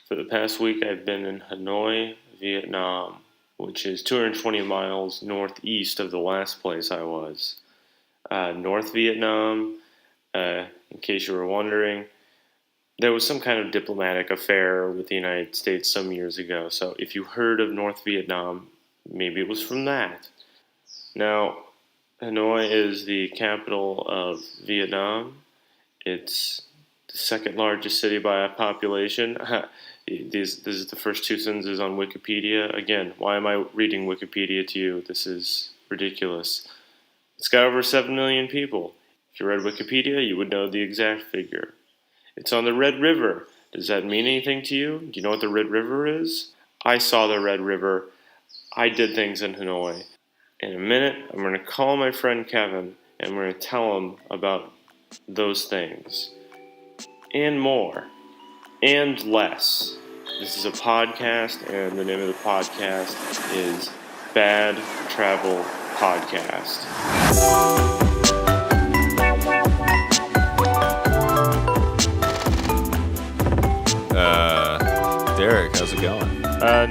For the past week, I've been in Hanoi, Vietnam, which is 220 miles northeast of the last place I was. North Vietnam, in case you were wondering, there was some kind of diplomatic affair with the United States some years ago. So if you heard of North Vietnam, maybe it was from that. Now, Hanoi is the capital of Vietnam. It's the second largest city by population. This is the first two sentences on Wikipedia. Again, why am I reading Wikipedia to you? This is ridiculous. It's got over 7 million people. If you read Wikipedia, you would know the exact figure. It's on the Red River. Does that mean anything to you? Do you know what the Red River is? I saw the Red River. I did things in Hanoi. In a minute, I'm going to call my friend Kevin, and I'm going to tell him about those things. And more. And less. This is a podcast, and the name of the podcast is Bad Travel Podcast. Derek, how's it going?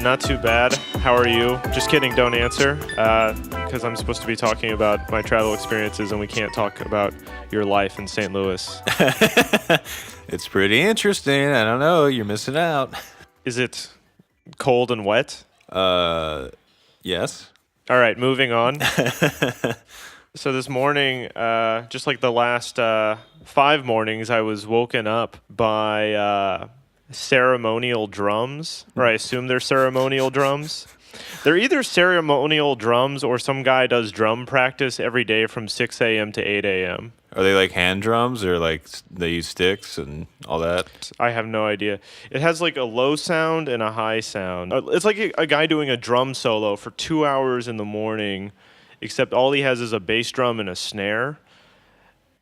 Not too bad. How are you? Just kidding, don't answer. Because I'm supposed to be talking about my travel experiences, and we can't talk about your life in St. Louis. It's pretty interesting. I don't know. You're missing out. Is it cold and wet? Yes. All right, moving on. So this morning, just like the last 5 mornings, I was woken up by ceremonial drums, or I assume they're ceremonial drums. They're either ceremonial drums or some guy does drum practice every day from 6 a.m. to 8 a.m. Are they like hand drums or like they use sticks and all that? I have no idea. It has like a low sound and a high sound. It's like a guy doing a drum solo for 2 hours in the morning, except all he has is a bass drum and a snare.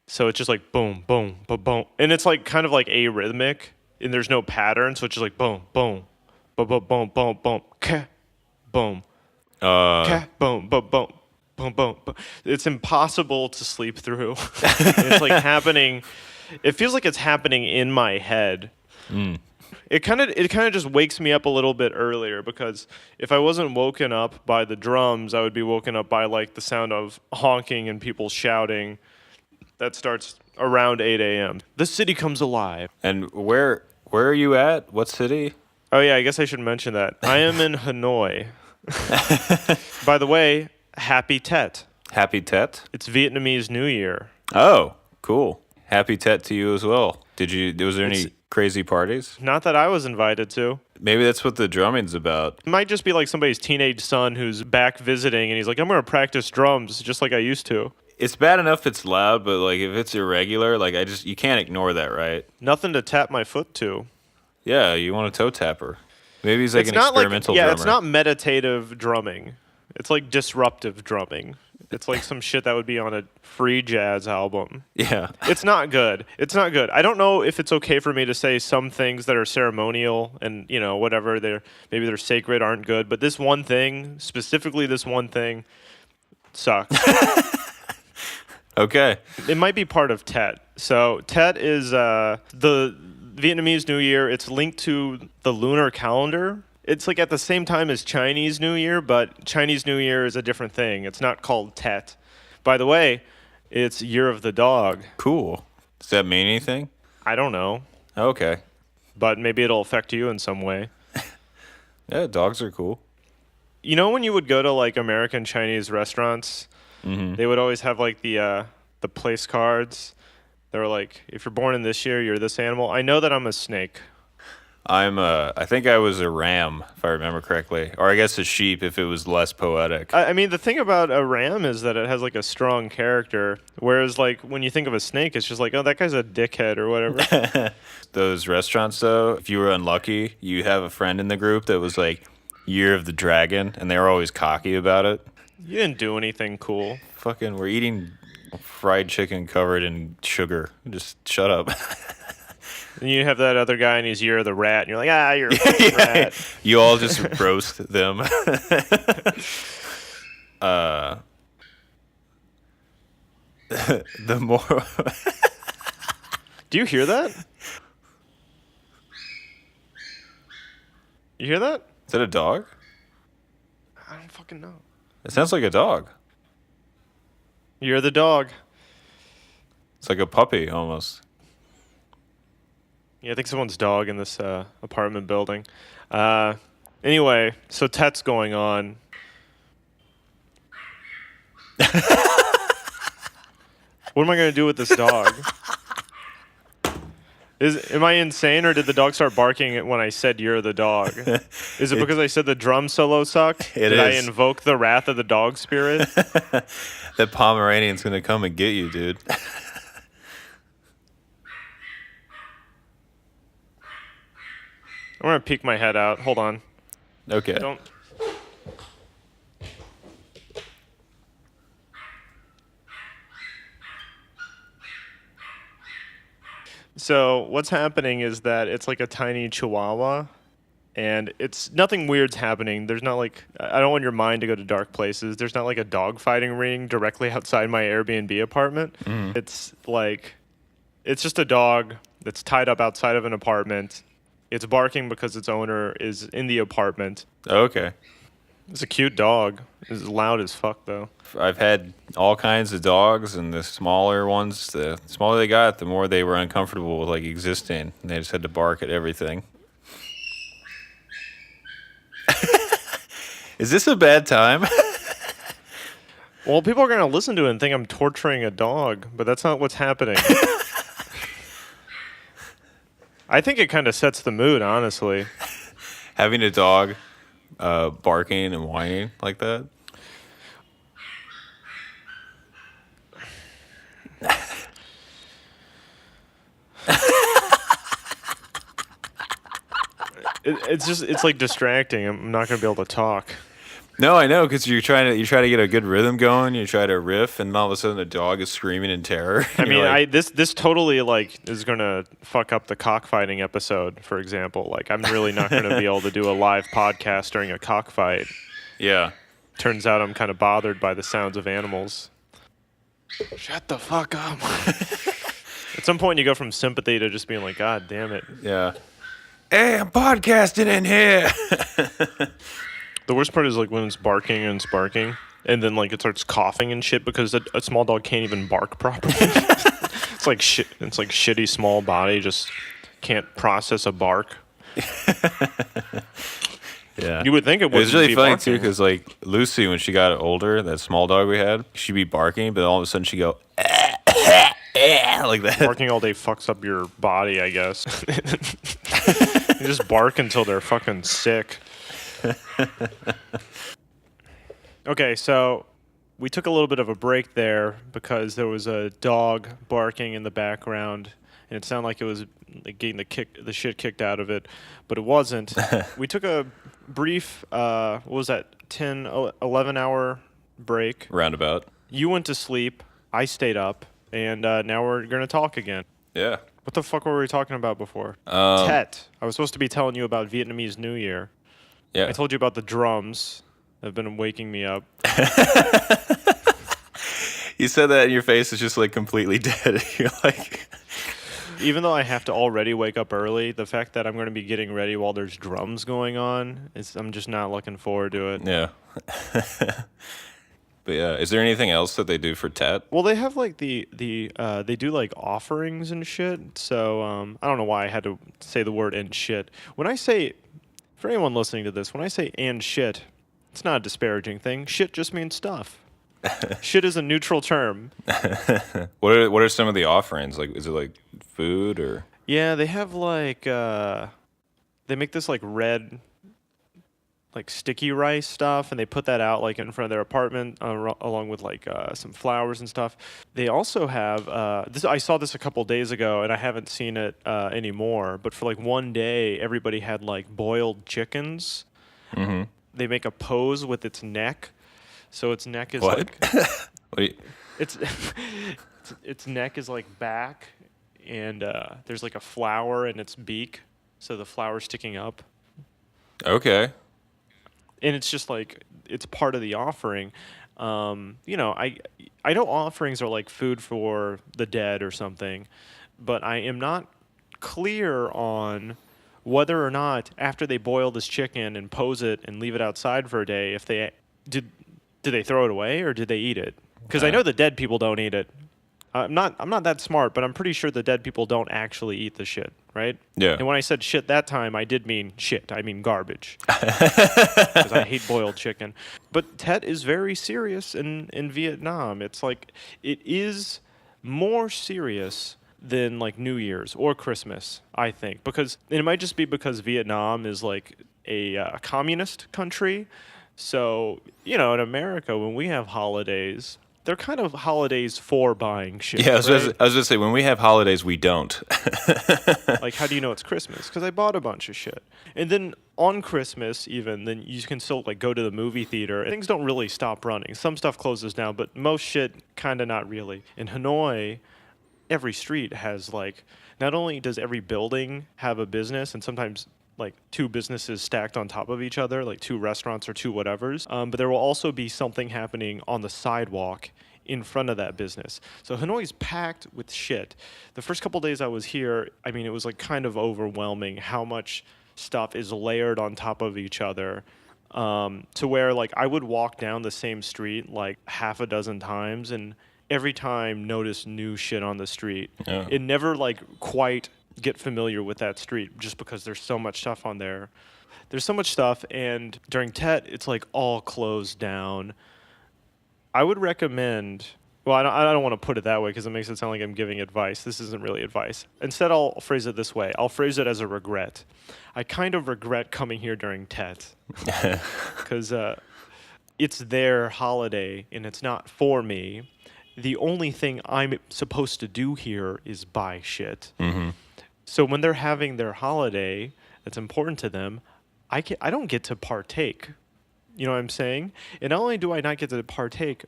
So it's just like boom, boom, boom, boom. And it's like kind of like arrhythmic, and there's no pattern, so it's just like boom, boom, boom, boom, boom, boom, boom, ka, boom, ka, boom, boom, boom. Boom, boom, boom. It's impossible to sleep through. It's like happening. It feels like it's happening in my head. It kind of just wakes me up a little bit earlier, because if I wasn't woken up by the drums, I would be woken up by like the sound of honking and people shouting. That starts around 8 a.m. The city comes alive. And where are you at? What city? Oh yeah, I guess I should mention that. I am in Hanoi. By the way, Happy Tet. Happy Tet? It's Vietnamese New Year. Oh, cool. Happy Tet to you as well. Was there any crazy parties? Not that I was invited to. Maybe that's what the drumming's about. It might just be like somebody's teenage son who's back visiting, and he's like, I'm going to practice drums just like I used to. It's bad enough it's loud, but like if it's irregular, like you can't ignore that, right? Nothing to tap my foot to. Yeah, you want a toe tapper. Maybe he's like an experimental drummer. Yeah, it's not meditative drumming. It's like disruptive drumming. It's like some shit that would be on a free jazz album. Yeah. It's not good. It's not good. I don't know if it's okay for me to say some things that are ceremonial and, whatever, maybe they're sacred, aren't good. But this one thing, specifically this one thing, sucks. Okay. It might be part of Tet. So Tet is the Vietnamese New Year. It's linked to the lunar calendar. It's like at the same time as Chinese New Year, but Chinese New Year is a different thing. It's not called Tet. By the way, it's Year of the Dog. Cool. Does that mean anything? I don't know. Okay. But maybe it'll affect you in some way. Yeah, dogs are cool. You know when you would go to like American Chinese restaurants, they would always have like the place cards. They were like, if you're born in this year, you're this animal. I know that I'm a snake. I think I was a ram, if I remember correctly. Or I guess a sheep if it was less poetic. I mean, the thing about a ram is that it has like a strong character. Whereas like when you think of a snake, it's just like, oh, that guy's a dickhead or whatever. Those restaurants though, if you were unlucky, you have a friend in the group that was like Year of the Dragon, and they were always cocky about it. You didn't do anything cool. Fucking, we're eating fried chicken covered in sugar. Just shut up. And you have that other guy and he's Year of the Rat, and you're like, you're a fucking rat. You all just roast them. The more... Do you hear that? You hear that? Is that a dog? I don't fucking know. It sounds like a dog. You're the dog. It's like a puppy almost. Yeah, I think someone's dog in this apartment building. Anyway, so Tet's going on. What am I going to do with this dog? Am I insane, or did the dog start barking when I said you're the dog? Is it because I said the drum solo sucked? Did I invoke the wrath of the dog spirit? That Pomeranian's going to come and get you, dude. I'm going to peek my head out. Hold on. Okay. Don't. So what's happening is that it's like a tiny chihuahua, and it's nothing weird's happening. There's not like, I don't want your mind to go to dark places. There's not like a dog fighting ring directly outside my Airbnb apartment. Mm. It's like, it's just a dog that's tied up outside of an apartment. It's barking because its owner is in the apartment. Okay. It's a cute dog. It's loud as fuck, though. I've had all kinds of dogs, and the smaller ones, the smaller they got, the more they were uncomfortable with like existing. And they just had to bark at everything. Is this a bad time? Well, people are going to listen to it and think I'm torturing a dog, but that's not what's happening. I think it kind of sets the mood, honestly. Having a dog barking and whining like that? It's like distracting. I'm not going to be able to talk. No, I know, because you try to get a good rhythm going. You try to riff, and all of a sudden the dog is screaming in terror. I mean, this totally like is gonna fuck up the cockfighting episode, for example. Like, I'm really not gonna be able to do a live podcast during a cockfight. Yeah. Turns out I'm kind of bothered by the sounds of animals. Shut the fuck up. At some point, you go from sympathy to just being like, God damn it. Yeah. Hey, I'm podcasting in here. The worst part is like when it's barking and sparking, and then like it starts coughing and shit because a small dog can't even bark properly. It's like shit. It's like shitty small body just can't process a bark. Yeah. You would think it would. It was really be funny barking. too, because like Lucy, when she got older, that small dog we had, she'd be barking, but all of a sudden she'd go like that. Barking all day fucks up your body, I guess. You just bark until they're fucking sick. Okay, so we took a little bit of a break there because there was a dog barking in the background, and it sounded like it was like getting the shit kicked out of it, but it wasn't. We took a brief, what was that, 10, 11 hour break. Roundabout. You went to sleep, I stayed up, and now we're going to talk again. Yeah. What the fuck were we talking about before? Tet. I was supposed to be telling you about Vietnamese New Year. Yeah. I told you about the drums that have been waking me up. You said that and your face is just like completely dead. You're like... Even though I have to already wake up early, the fact that I'm going to be getting ready while there's drums going on, I'm just not looking forward to it. Yeah. But yeah, is there anything else that they do for Tet? Well, they have like they do like offerings and shit. So I don't know why I had to say the word and shit. When I say, for anyone listening to this, when I say and shit, it's not a disparaging thing. Shit just means stuff. Shit is a neutral term. What are some of the offerings? Like, is it like food or? Yeah, they have like they make this like red, like sticky rice stuff, and they put that out like in front of their apartment along with like some flowers and stuff. They also have this. I saw this a couple days ago, and I haven't seen it anymore. But for like one day, everybody had like boiled chickens. Mm-hmm. They make a pose with its neck, so its neck is What? like its neck is like back, and there's like a flower in its beak, so the flower's sticking up. Okay. And it's just like it's part of the offering. You know, I know offerings are like food for the dead or something, but I am not clear on whether or not after they boil this chicken and pose it and leave it outside for a day, if they did they throw it away or did they eat it? Because I know the dead people don't eat it. I'm not that smart, but I'm pretty sure the dead people don't actually eat the shit, right? Yeah. And when I said shit that time, I did mean shit. I mean garbage. Because I hate boiled chicken. But Tet is very serious in Vietnam. It's like, it is more serious than like New Year's or Christmas, I think. Because it might just be because Vietnam is like a communist country. So, in America, when we have holidays, they're kind of holidays for buying shit. Yeah, I right? was going to say, when we have holidays, we don't. Like, how do you know it's Christmas? Because I bought a bunch of shit. And then on Christmas, even, then you can still, like, go to the movie theater. Things don't really stop running. Some stuff closes down, but most shit, kind of not really. In Hanoi, every street has, like, not only does every building have a business, and sometimes like 2 businesses stacked on top of each other, like 2 restaurants or 2 whatevers. But there will also be something happening on the sidewalk in front of that business. So Hanoi's packed with shit. The first couple days I was here, I mean, it was like kind of overwhelming how much stuff is layered on top of each other. To where like I would walk down the same street like half a dozen times and every time notice new shit on the street. Yeah. It never like quite get familiar with that street just because there's so much stuff on there. There's so much stuff, and during Tet, it's like all closed down. I would recommend, well, I don't want to put it that way because it makes it sound like I'm giving advice. This isn't really advice. Instead, I'll phrase it this way. I'll phrase it as a regret. I kind of regret coming here during Tet because it's their holiday, and it's not for me. The only thing I'm supposed to do here is buy shit. Mm-hmm. So when they're having their holiday that's important to them, I don't get to partake. You know what I'm saying? And not only do I not get to partake,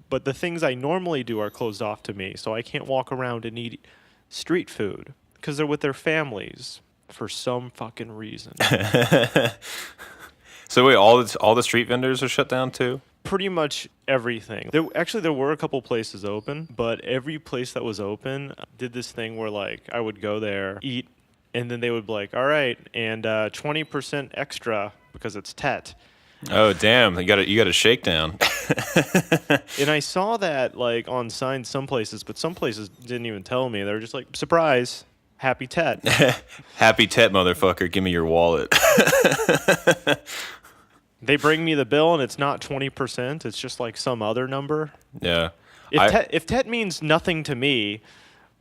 but the things I normally do are closed off to me. So I can't walk around and eat street food because they're with their families for some fucking reason. So wait, all the street vendors are shut down too? Pretty much everything. There were a couple places open, but every place that was open did this thing where like I would go there, eat, and then they would be like, all right, and 20% extra because it's Tet. Oh damn! You got a shakedown. And I saw that like on signs some places, but some places didn't even tell me. They were just like, surprise, happy Tet. Happy Tet, motherfucker! Give me your wallet. They bring me the bill and it's not 20%. It's just like some other number. Yeah. If Tet means nothing to me,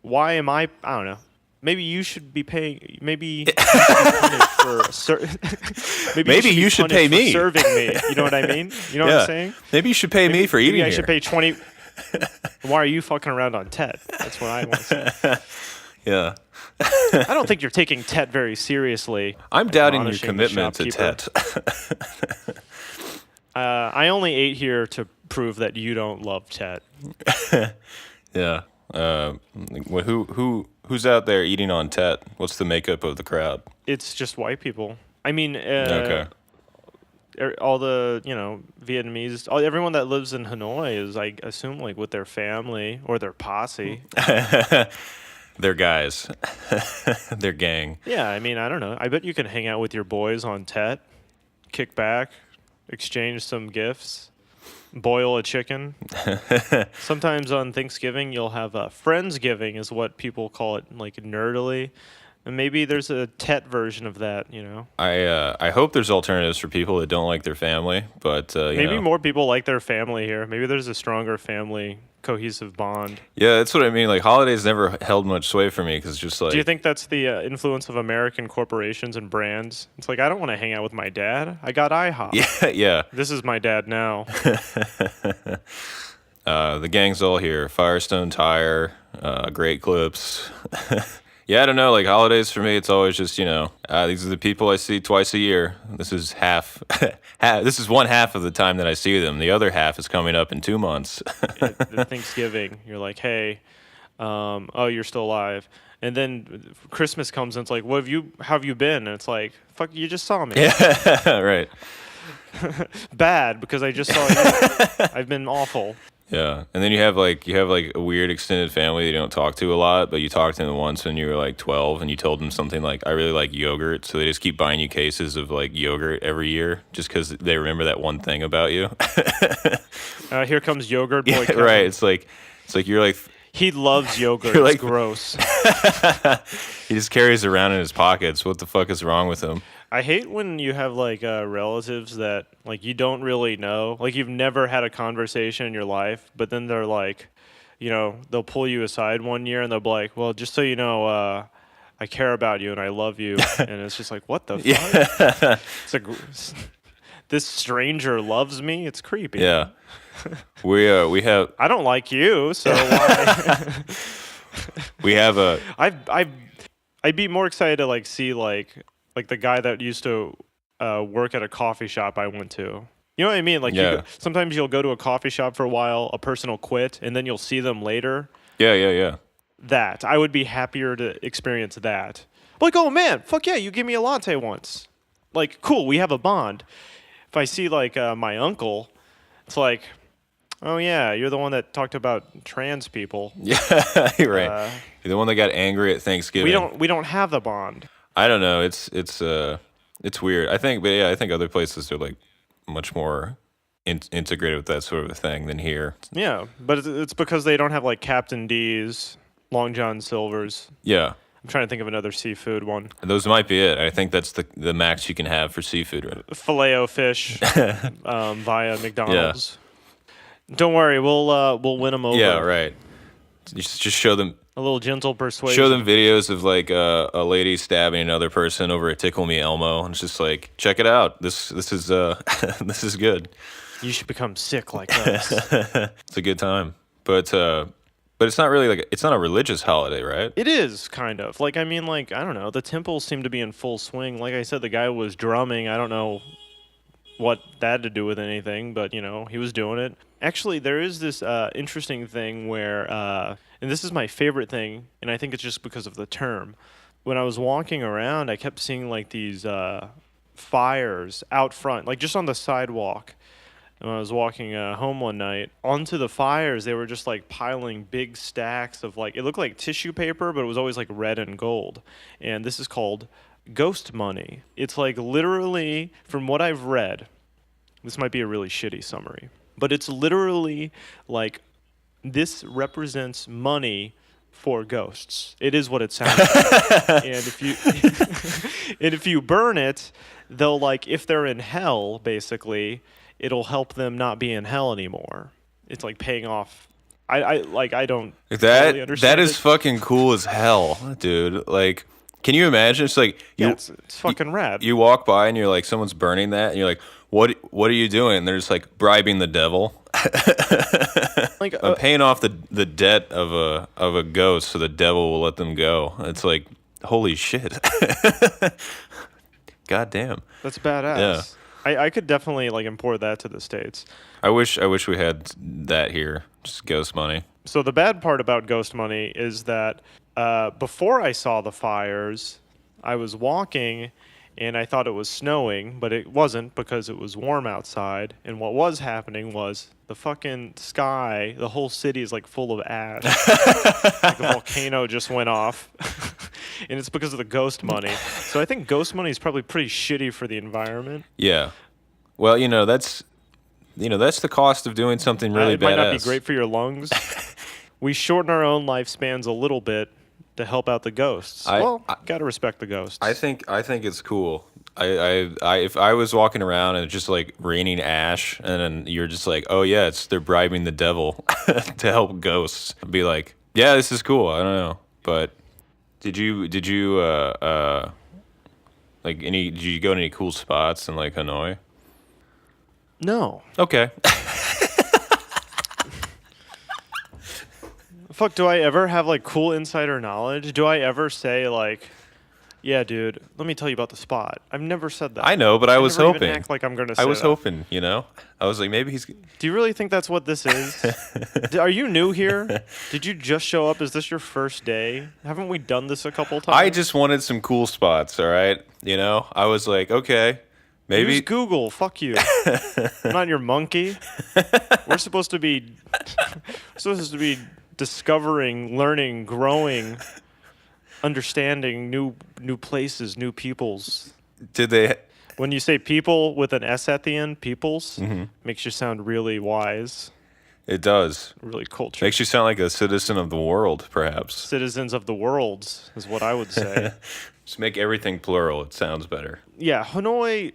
why am I don't know. Maybe you should be paying. Maybe you should be punished for maybe you should pay me for serving me. You know what I mean? You know what I'm saying? Maybe you should pay me for eating. Maybe I should pay 20. Why are you fucking around on Tet? That's what I want to say. Yeah. I don't think you're taking Tet very seriously. I'm doubting your Admonishing the commitment to shopkeeper. Tet. I only ate here to prove that you don't love Tet. Yeah. Who's out there eating on Tet? What's the makeup of the crowd? It's just white people. I mean, Okay. all the Vietnamese, everyone that lives in Hanoi is, I assume, like with their family or their posse. They're guys. They're gang. Yeah, I mean, I don't know. I bet you can hang out with your boys on Tet, kick back, exchange some gifts, boil a chicken. Sometimes on Thanksgiving, you'll have a Friendsgiving is what people call it, like nerdily. And maybe there's a Tet version of that, I hope there's alternatives for people that don't like their family, but maybe more people like their family here. Maybe there's a stronger family cohesive bond. Yeah, that's what I mean. Like holidays never held much sway for me because just like. Do you think that's the influence of American corporations and brands? It's like I don't want to hang out with my dad. I got IHOP. Yeah, yeah. This is my dad now. The gang's all here. Firestone Tire, Great Clips. Yeah, I don't know. Like holidays for me, it's always just these are the people I see twice a year. This is half. This is one half of the time that I see them. The other half is coming up in 2 months. At Thanksgiving, you're like, hey, you're still alive. And then Christmas comes and it's like, how have you been? And it's like, fuck, you just saw me. Yeah, right. Bad because I just saw you. I've been awful. Yeah, and then you have like a weird extended family that you don't talk to a lot, but you talked to them once when you were like 12, and you told them something like, "I really like yogurt," so they just keep buying you cases of like yogurt every year just because they remember that one thing about you. Here comes yogurt boy. Yeah, Kevin. right. It's like you're like He loves yogurt. You're It's like- gross. he just carries it around in his pockets. What the fuck is wrong with him? I hate when you have like relatives that like you don't really know, like you've never had a conversation in your life, but then they're like, they'll pull you aside one year and they'll be like, "Well, just so you know, I care about you and I love you," and it's just like, what the fuck? Yeah, It's a, this stranger loves me. It's creepy. yeah. We have I don't like you, so why? we have a I'd be more excited to like see like the guy that used to work at a coffee shop I went to. You know what I mean? Like Yeah. sometimes you'll go to a coffee shop for a while, a person will quit, and then you'll see them later. yeah. That I would be happier to experience that. Like, oh man, fuck yeah, you give me a latte once. Like, cool, we have a bond. If I see like my uncle, it's like, oh yeah, you're the one that talked about trans people. Yeah, you're right. You're the one that got angry at Thanksgiving. We don't have the bond. I don't know. It's weird. I think other places are like much more integrated with that sort of a thing than here. Yeah, but it's because they don't have like Captain D's, Long John Silver's. Yeah, I'm trying to think of another seafood one. those might be it. I think that's the max you can have for seafood. Right? Filet-O-Fish via McDonald's. Don't worry, we'll win them over. Yeah, right. You just show them. A little gentle persuasion. Show them videos of like a lady stabbing another person over at Tickle Me Elmo, and it's just like, check it out. This is this is good. You should become sick like us. It's a good time, but it's not really like it's not a religious holiday, right? It is kind of like I don't know. The temples seem to be in full swing. Like I said, the guy was drumming. I don't know what that had to do with anything, but he was doing it. Actually, there is this interesting thing where, and this is my favorite thing, and I think it's just because of the term. When I was walking around, I kept seeing like these fires out front, like just on the sidewalk. And when I was walking home one night, onto the fires, they were just like piling big stacks of like, it looked like tissue paper, but it was always like red and gold. And this is called ghost money. It's like literally, from what I've read, this might be a really shitty summary, but it's literally like this represents money for ghosts. It is what it sounds like. And if you burn it, they'll like, if they're in hell, basically, it'll help them not be in hell anymore. It's like paying off. I don't totally understand that is it. fucking cool as hell, dude. Like, can you imagine? It's like Yeah, it's fucking rad. You walk by and you're like, someone's burning that, and you're like, what are you doing? And they're just like bribing the devil. Like I'm paying off the debt of a ghost so the devil will let them go. It's like, holy shit. God damn. That's badass. Yeah. I could definitely like import that to the States. I wish we had that here. Just ghost money. So the bad part about ghost money is that before I saw the fires, I was walking and I thought it was snowing, but it wasn't because it was warm outside. And what was happening was the fucking sky, the whole city is like full of ash. Like a volcano just went off. And it's because of the ghost money. So I think ghost money is probably pretty shitty for the environment. Yeah. Well, that's the cost of doing something really It might not be badass. great for your lungs. We shorten our own lifespans a little bit to help out the ghosts. Gotta respect the ghosts. I think it's cool. If I was walking around and it's just like raining ash, and then you're just like, oh yeah, they're bribing the devil to help ghosts. I'd be like, yeah, this is cool. I don't know, but did you did you go to any cool spots in like Hanoi? No. Okay. Fuck, do I ever have like cool insider knowledge? Do I ever say like, yeah, dude, let me tell you about the spot? I've never said that. I know, but I was never hoping. Even act like I'm gonna say I was that. hoping, I was like, maybe he's. Do you really think that's what this is? Are you new here? Did you just show up? Is this your first day? Haven't we done this a couple times? I just wanted some cool spots, all right? I was like, okay, Maybe Use Google. Fuck you. I'm not your monkey. We're supposed to be discovering, learning, growing, understanding new places, new peoples. did they? When you say people with an S at the end, peoples, makes you sound really wise, It does. really cultured. Makes you sound like a citizen of the world, perhaps. Citizens of the worlds is what I would say. Just make everything plural. It sounds better. Yeah, Hanoi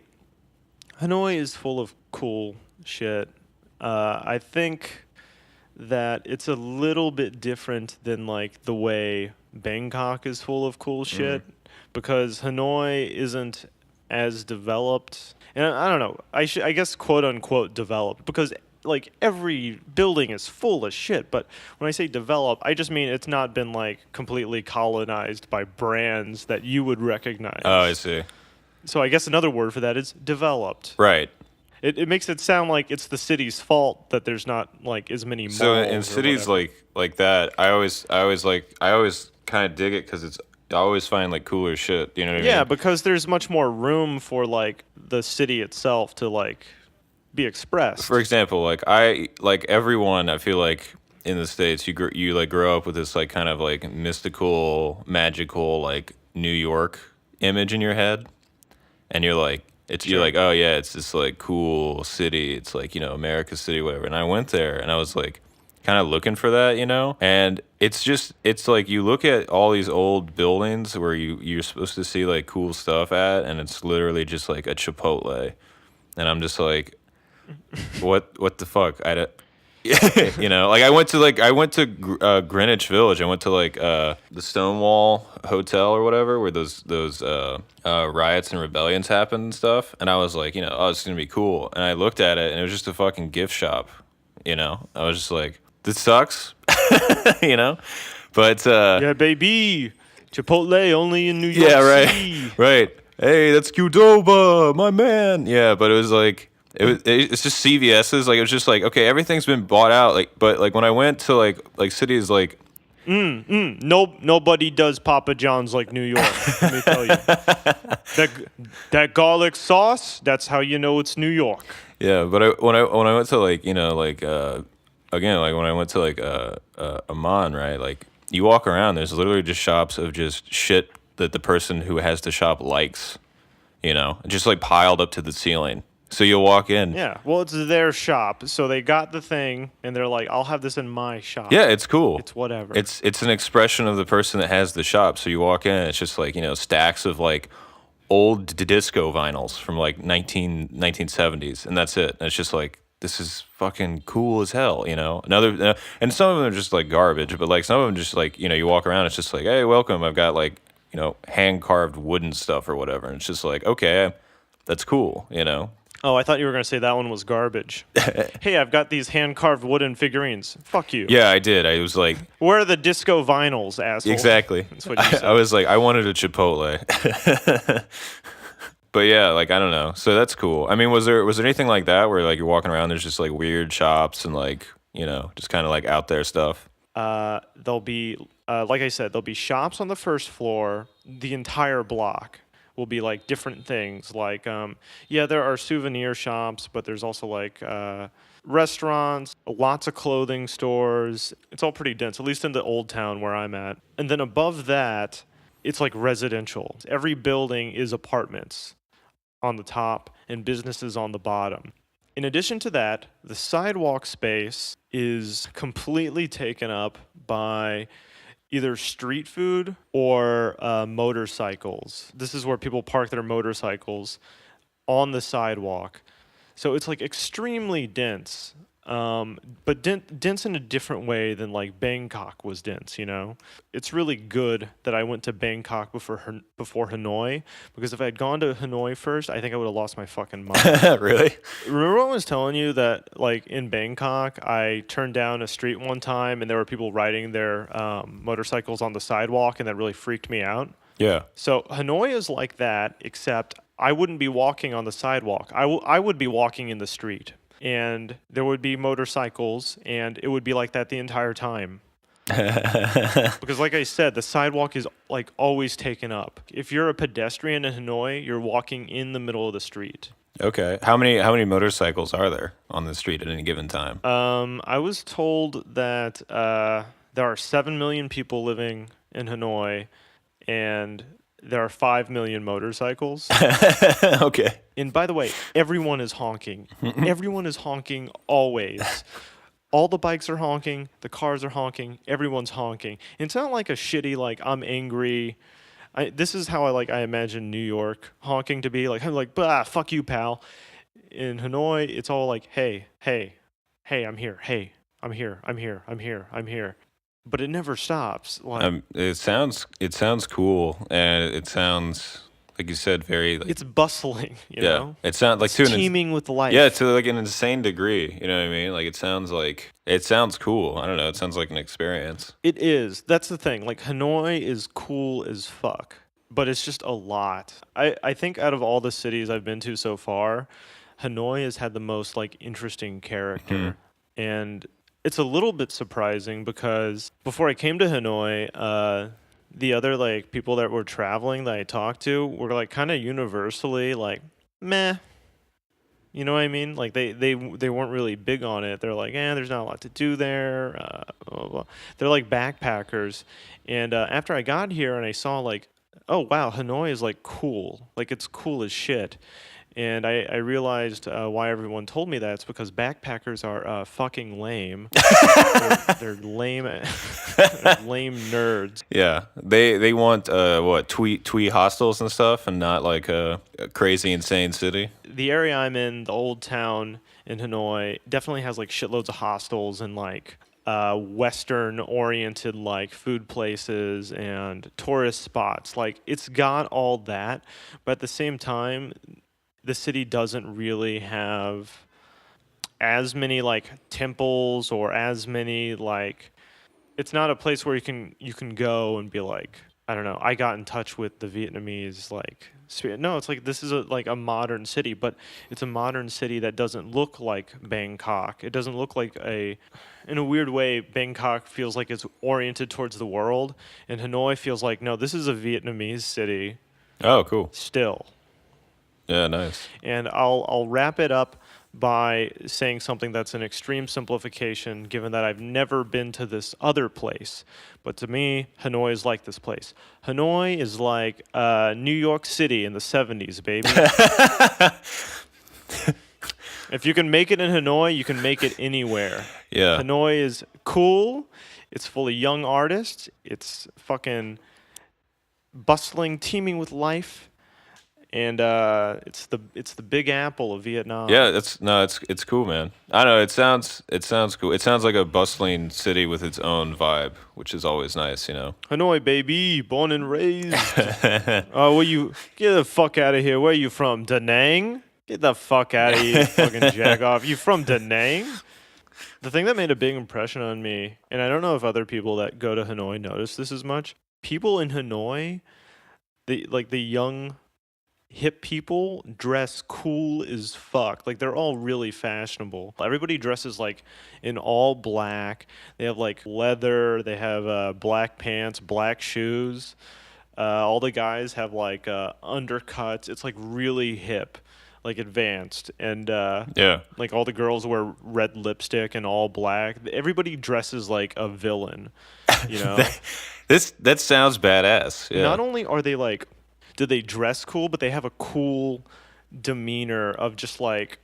is full of cool shit. I think that it's a little bit different than like the way Bangkok is full of cool shit because Hanoi isn't as developed. And I don't know. I guess quote unquote developed because like every building is full of shit, but when I say develop, I just mean it's not been like completely colonized by brands that you would recognize. Oh, I see. So I guess another word for that is developed. Right. It makes it sound like it's the city's fault that there's not like as many malls. So in or cities whatever. like that, I always kind of dig it because I always find like cooler shit. You know what I Yeah, mean? because there's much more room for like the city itself to like be expressed. For example, like everyone, I feel like in the States, you like grow up with this like kind of like mystical, magical like New York image in your head, and you're like you're like, oh yeah, it's this like cool city. It's like, you know, America's city, whatever. And I went there and I was like kind of looking for that, you know? And it's like you look at all these old buildings where you're supposed to see like cool stuff at, and it's literally just like a Chipotle. And I'm just like, what the fuck? You know, like I went to Greenwich Village. I went to like the Stonewall Hotel or whatever, where those riots and rebellions happened and stuff. And I was like, you know, oh, it's gonna be cool. And I looked at it, and it was just a fucking gift shop. You know, I was just like, this sucks. You know, but yeah, baby, Chipotle only in New York City. right. Hey, that's Qdoba, my man. Yeah, but it was like. It's just CVS's. Like, it was just like, okay, everything's been bought out. Like, but like when I went to like cities like, Nobody does Papa John's like New York. Let me tell you, that garlic sauce. That's how you know it's New York. yeah. But when I went to like, you know, like again, like when I went to like Amman, right? Like you walk around, there's literally just shops of just shit that the person who has the shop likes, you know, just like piled up to the ceiling. So you'll walk in. Yeah, well, it's their shop, so they got the thing, and they're like, "I'll have this in my shop." Yeah, it's cool. It's whatever. It's an expression of the person that has the shop. So you walk in, it's just like, you know, stacks of like old disco vinyls from like 1970s, and that's it. And it's just like, this is fucking cool as hell, you know. And some of them are just like garbage, but like some of them just like, you know, you walk around, it's just like, hey, welcome. I've got like, you know, hand carved wooden stuff or whatever, and it's just like, okay, that's cool, you know. Oh, I thought you were going to say that one was garbage. Hey, I've got these hand-carved wooden figurines. Fuck you. Yeah, I did. I was like, Where are the disco vinyls, asshole? exactly. That's what you said. I was like, I wanted a Chipotle. But yeah, like, I don't know. So that's cool. I mean, was there anything like that where like you're walking around, there's just like weird shops and like, you know, just kind of like out there stuff? There'll be, like I said, there'll be shops on the first floor, the entire block. Will be like different things like there are souvenir shops, but there's also like restaurants, lots of clothing stores. It's all pretty dense, at least in the old town where I'm at. And then above that, it's like residential. Every building is apartments on the top and businesses on the bottom. In addition to that, the sidewalk space is completely taken up by either street food or motorcycles. This is where people park their motorcycles on the sidewalk. So it's like extremely dense, but dense in a different way than like Bangkok was dense, you know? It's really good that I went to Bangkok before Hanoi, because if I had gone to Hanoi first, I think I would have lost my fucking mind. Really? Remember when I was telling you that, like, in Bangkok, I turned down a street one time and there were people riding their motorcycles on the sidewalk, and that really freaked me out? Yeah. So Hanoi is like that, except I wouldn't be walking on the sidewalk. I would be walking in the street, and there would be motorcycles, and it would be like that the entire time. Because like I said, the sidewalk is like always taken up. If you're a pedestrian in Hanoi, you're walking in the middle of the street. Okay. How many motorcycles are there on the street at any given time? I was told that there are 7 million people living in Hanoi, and there are 5 million motorcycles. Okay. And by the way, everyone is honking. Everyone is honking always. All the bikes are honking, the cars are honking, everyone's honking. And it's not like a shitty like I'm angry. This is how I imagine New York honking to be like I'm like bah fuck you pal. In Hanoi, it's all like hey hey hey I'm here hey I'm here I'm here I'm here I'm here, but it never stops. Like It sounds cool, and it sounds like you said very like it's bustling, yeah. It sounds like it's to teeming with life. yeah, to like an insane degree. You know what I mean? Like it sounds cool. I don't know. It sounds like an experience. It is. That's the thing. Like Hanoi is cool as fuck, but it's just a lot. I think out of all the cities I've been to so far, Hanoi has had the most like interesting character. And it's a little bit surprising because before I came to Hanoi, the other like people that were traveling that I talked to were like kind of universally like meh. You know what I mean? Like they weren't really big on it. They're like, there's not a lot to do there. Blah, blah, blah. They're like backpackers. And after I got here and I saw like, oh wow, Hanoi is like cool. Like it's cool as shit. And I realized why everyone told me that. It's because backpackers are fucking lame. They're lame, they're lame nerds. Yeah, they want what twee hostels and stuff, and not like a crazy insane city. The area I'm in, the old town in Hanoi, definitely has like shitloads of hostels and like Western oriented like food places and tourist spots. Like it's got all that, but at the same time, the city doesn't really have as many like temples or as many like it's not a place where you can go and be like I don't know. I got in touch with the Vietnamese like spirit. No, it's like this is like a modern city, but it's a modern city that doesn't look like Bangkok. It doesn't look like in a weird way. Bangkok feels like it's oriented towards the world, and Hanoi feels like no, this is a Vietnamese city Oh, cool. still. Yeah, nice. And I'll wrap it up by saying something that's an extreme simplification, given that I've never been to this other place. But to me, Hanoi is like this place. Hanoi is like New York City in the 70s, baby. If you can make it in Hanoi, you can make it anywhere. Yeah. Hanoi is cool. It's full of young artists. It's fucking bustling, teeming with life. And it's the Big Apple of Vietnam. Yeah, it's cool, man. I don't know. It sounds cool. It sounds like a bustling city with its own vibe, which is always nice, you know. Hanoi, baby, born and raised. Oh, where you? Get the fuck out of here. Where are you from? Da Nang? Get the fuck out of here, you fucking jack off. You from Da Nang? The thing that made a big impression on me, and I don't know if other people that go to Hanoi notice this as much. People in Hanoi, the young hip people dress cool as fuck. Like they're all really fashionable. Everybody dresses like in all black. They have like leather. They have black pants, black shoes. All the guys have like undercuts. It's like really hip, like advanced. And Yeah. like all the girls wear red lipstick and all black. Everybody dresses like a villain, you know? That sounds badass. Yeah. Not only are they like do they dress cool, but they have a cool demeanor of just like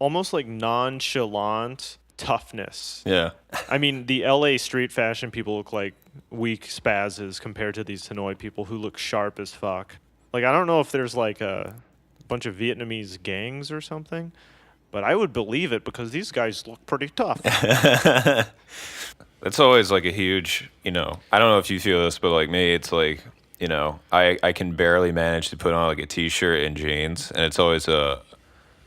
almost like nonchalant toughness. Yeah. I mean, the LA street fashion people look like weak spazzes compared to these Hanoi people who look sharp as fuck. Like, I don't know if there's like a bunch of Vietnamese gangs or something, but I would believe it because these guys look pretty tough. That's always like a huge, I don't know if you feel this, but like me, it's like, I can barely manage to put on like a t-shirt and jeans, and it's always you're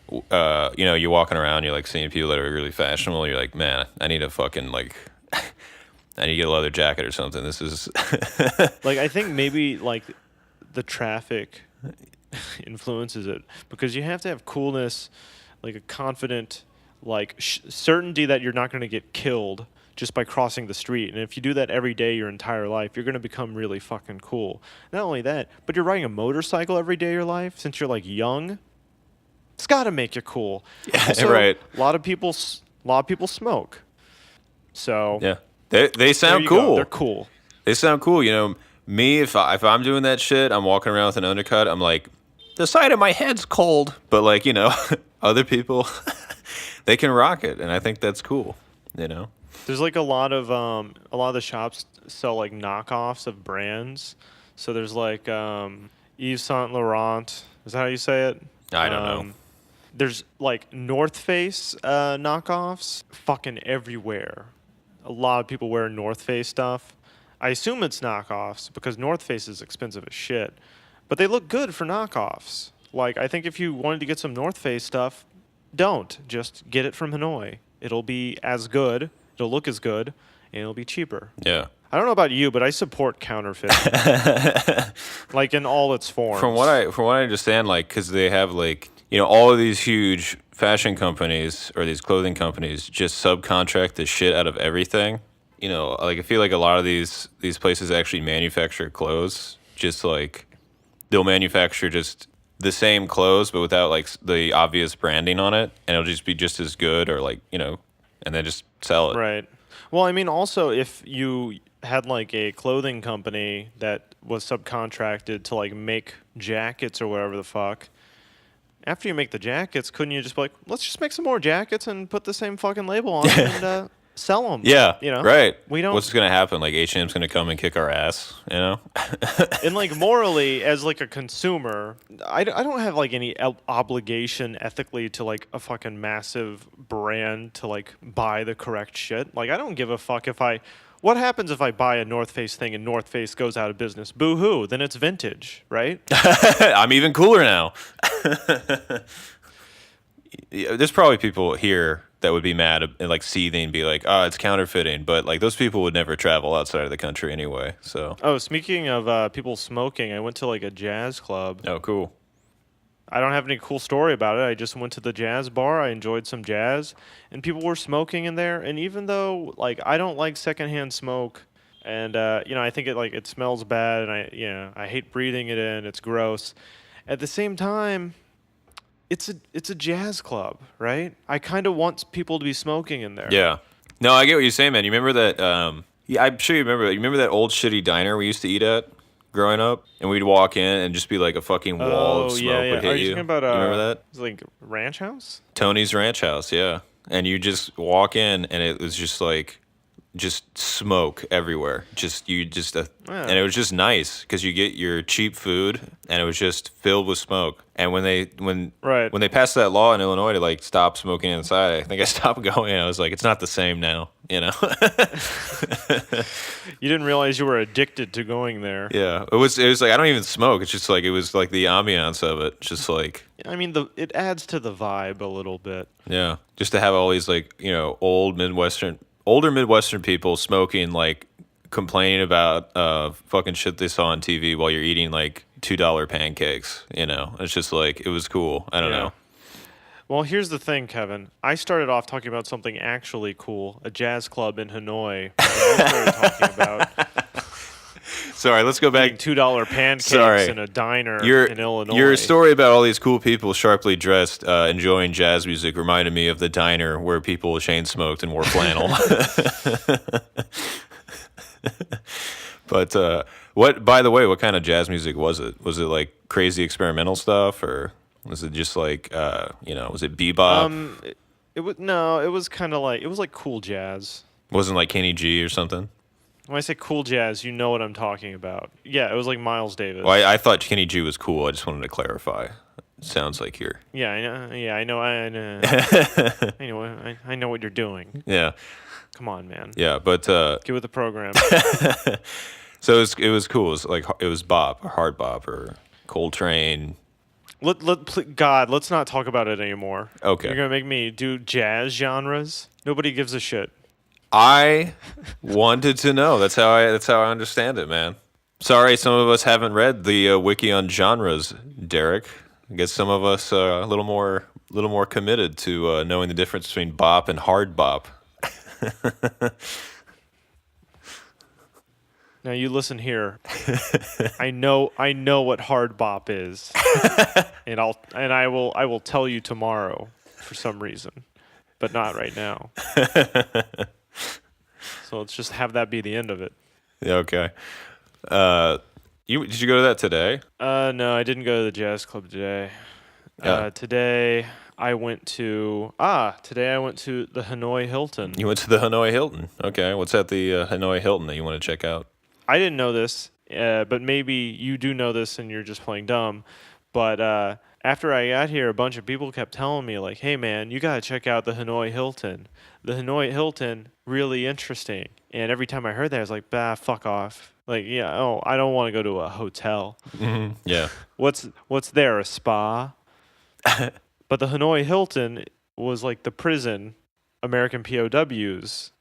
walking around, you're like seeing people that are really fashionable. You're like, man, I need a fucking like, I need to get a leather jacket or something. This is like, I think maybe like the traffic influences it because you have to have coolness, like a confident, like certainty that you're not going to get killed just by crossing the street. And if you do that every day your entire life, you're going to become really fucking cool. Not only that, but you're riding a motorcycle every day of your life since you're like young. It's got to make you cool. Yeah, Also, right. a lot of people smoke. So Yeah, they there sound you go. cool. They're cool. They sound cool. You know, me if I'm doing that shit, I'm walking around with an undercut. I'm like, the side of my head's cold, but like other people, they can rock it, and I think that's cool. You know. There's like a lot of the shops sell like knockoffs of brands. So there's like Yves Saint Laurent. Is that how you say it? I don't know. There's like North Face knockoffs fucking everywhere. A lot of people wear North Face stuff. I assume it's knockoffs because North Face is expensive as shit. But they look good for knockoffs. Like, I think if you wanted to get some North Face stuff, don't. Just get it from Hanoi. It'll be as good, it'll look as good, and it'll be cheaper. Yeah. I don't know about you, but I support counterfeiting. Like in all its forms. From what I understand, like, because they have like all of these huge fashion companies or these clothing companies just subcontract the shit out of everything. Like I feel like a lot of these places actually manufacture clothes. Just like they'll manufacture just the same clothes, but without like the obvious branding on it, and it'll just be just as good, or like and then just sell it. Right. Well, I mean, also if you had like a clothing company that was subcontracted to like make jackets or whatever the fuck. After you make the jackets, couldn't you just be like, let's just make some more jackets and put the same fucking label on it and sell them? Yeah, right. We don't. What's gonna happen? Like H&M's gonna come and kick our ass, And like morally, as like a consumer, I don't have like any obligation ethically to like a fucking massive brand to like buy the correct shit. Like I don't give a fuck if I. What happens if I buy a North Face thing and North Face goes out of business? Boo-hoo. Then it's vintage, right? I'm even cooler now. There's probably people here that would be mad and like seething, be like, "Oh, it's counterfeiting," but like those people would never travel outside of the country anyway. So. Oh, speaking of people smoking, I went to like a jazz club. Oh, cool. I don't have any cool story about it. I just went to the jazz bar. I enjoyed some jazz, and people were smoking in there. And even though like I don't like secondhand smoke, and I think it smells bad, and I hate breathing it in. It's gross. At the same time, it's a jazz club, right? I kind of want people to be smoking in there. Yeah. No, I get what you're saying, man. You remember that? Yeah, I'm sure you remember. You remember that old shitty diner we used to eat at growing up, and we'd walk in and just be like a fucking wall of smoke would hit Are you talking about? You remember that? It's like Ranch House. Tony's Ranch House, yeah. And you just walk in, and it was just like, just smoke everywhere. And it was just nice because you get your cheap food, and it was just filled with smoke. And when they passed that law in Illinois to like stop smoking inside, I think I stopped going. I was like, it's not the same now, You didn't realize you were addicted to going there. Yeah, it was like I don't even smoke. It's just like it was like the ambiance of it, just like. I mean, it adds to the vibe a little bit. Yeah, just to have all these like older Midwestern people smoking, like complaining about fucking shit they saw on TV while you're eating like $2 pancakes. It's just like it was cool. I don't know. Well, here's the thing, Kevin. I started off talking about something actually cool, a jazz club in Hanoi. I started talking about. Sorry, let's go back. $2 pancakes in a diner in Illinois. Your story about all these cool people sharply dressed enjoying jazz music reminded me of the diner where people chain smoked and wore flannel. But by the way, what kind of jazz music was it? Was it like crazy experimental stuff, or was it just like was it bebop? It was kind of like, it was like cool jazz. Wasn't like Kenny G or something? When I say cool jazz, you know what I'm talking about. Yeah, it was like Miles Davis. Well, I thought Kenny G was cool. I just wanted to clarify. It sounds like you're. Yeah, I know. Yeah, I know. I know what you're doing. Yeah. Come on, man. Yeah, but get with the program. So it was cool. It was like it was bop or hard bop or Coltrane. God, let's not talk about it anymore. Okay. You're gonna make me do jazz genres. Nobody gives a shit. I wanted to know. That's how I understand it, man. Sorry, some of us haven't read the wiki on genres, Derek. I guess some of us are a little more committed to knowing the difference between bop and hard bop. Now you listen here. I know what hard bop is, and I will tell you tomorrow for some reason, but not right now. So let's just have that be the end of it. Yeah, okay. Did you go to that today? No, I didn't go to the jazz club today. Yeah. Today I went to the Hanoi Hilton. You went to the Hanoi Hilton. Okay. What's at the Hanoi Hilton that you want to check out? I didn't know this, but maybe you do know this and you're just playing dumb. But after I got here, a bunch of people kept telling me, like, hey, man, you got to check out the Hanoi Hilton. The Hanoi Hilton, really interesting. And every time I heard that, I was like, bah, fuck off. Like, yeah, oh, I don't want to go to a hotel. Mm-hmm. Yeah. What's there, a spa? But the Hanoi Hilton was like the prison American POWs.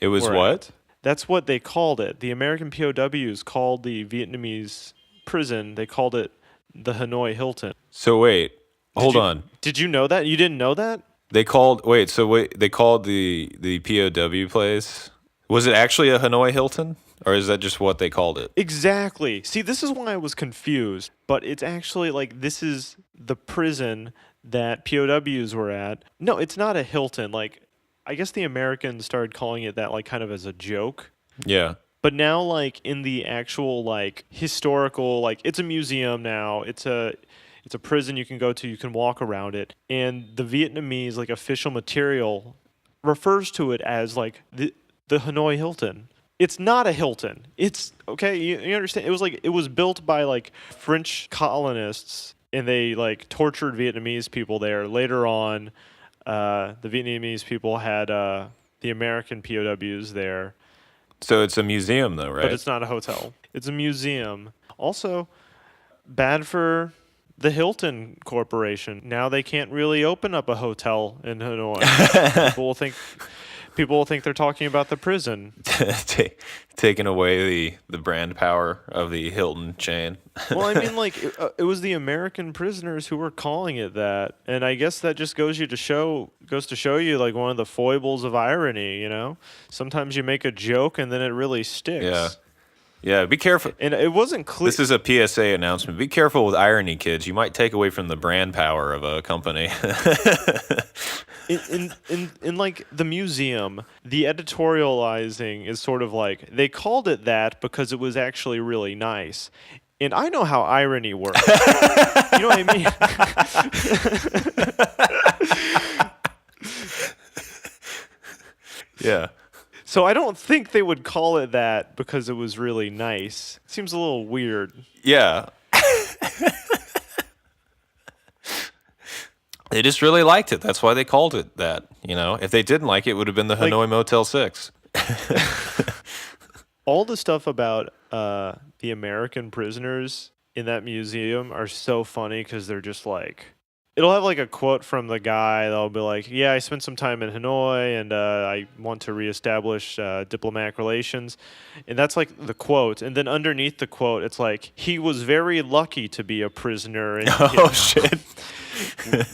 It was were what? at. That's what they called it. The American POWs called the Vietnamese prison, they called it the Hanoi Hilton. So wait, hold on. Did you know that? You didn't know that? They called they called the POW place. Was it actually a Hanoi Hilton? Or is that just what they called it? Exactly. See, this is why I was confused. But it's actually like this is the prison that POWs were at. No, it's not a Hilton. Like, I guess the Americans started calling it that, like, kind of as a joke. Yeah. But now, like, in the actual, like, historical, like, it's a museum now. It's a prison you can go to. You can walk around it. And the Vietnamese, like, official material refers to it as, like, the Hanoi Hilton. It's not a Hilton. It's, okay, you understand? It was built by, like, French colonists, and they, like, tortured Vietnamese people there. Later on, the Vietnamese people had the American POWs there. So it's a museum, though, right? But it's not a hotel. It's a museum. Also, bad for the Hilton Corporation. Now they can't really open up a hotel in Hanoi. People will think they're talking about the prison. Taking away the brand power of the Hilton chain. Well, I mean, like, it was the American prisoners who were calling it that, and I guess that just goes to show you, like, one of the foibles of irony. You know, sometimes you make a joke and then it really sticks. Yeah. Yeah, be careful. And it wasn't clear. This is a PSA announcement. Be careful with irony, kids. You might take away from the brand power of a company. In like the museum, the editorializing is sort of like they called it that because it was actually really nice. And I know how irony works. You know what I mean? Yeah. So I don't think they would call it that because it was really nice. It seems a little weird. Yeah. They just really liked it. That's why they called it that. You know, if they didn't like it, it would have been the Hanoi Motel 6. All the stuff about the American prisoners in that museum are so funny because they're just like, it'll have like a quote from the guy that'll be like, yeah, I spent some time in Hanoi and I want to reestablish diplomatic relations. And that's like the quote. And then underneath the quote, it's like, he was very lucky to be a prisoner. In Shit.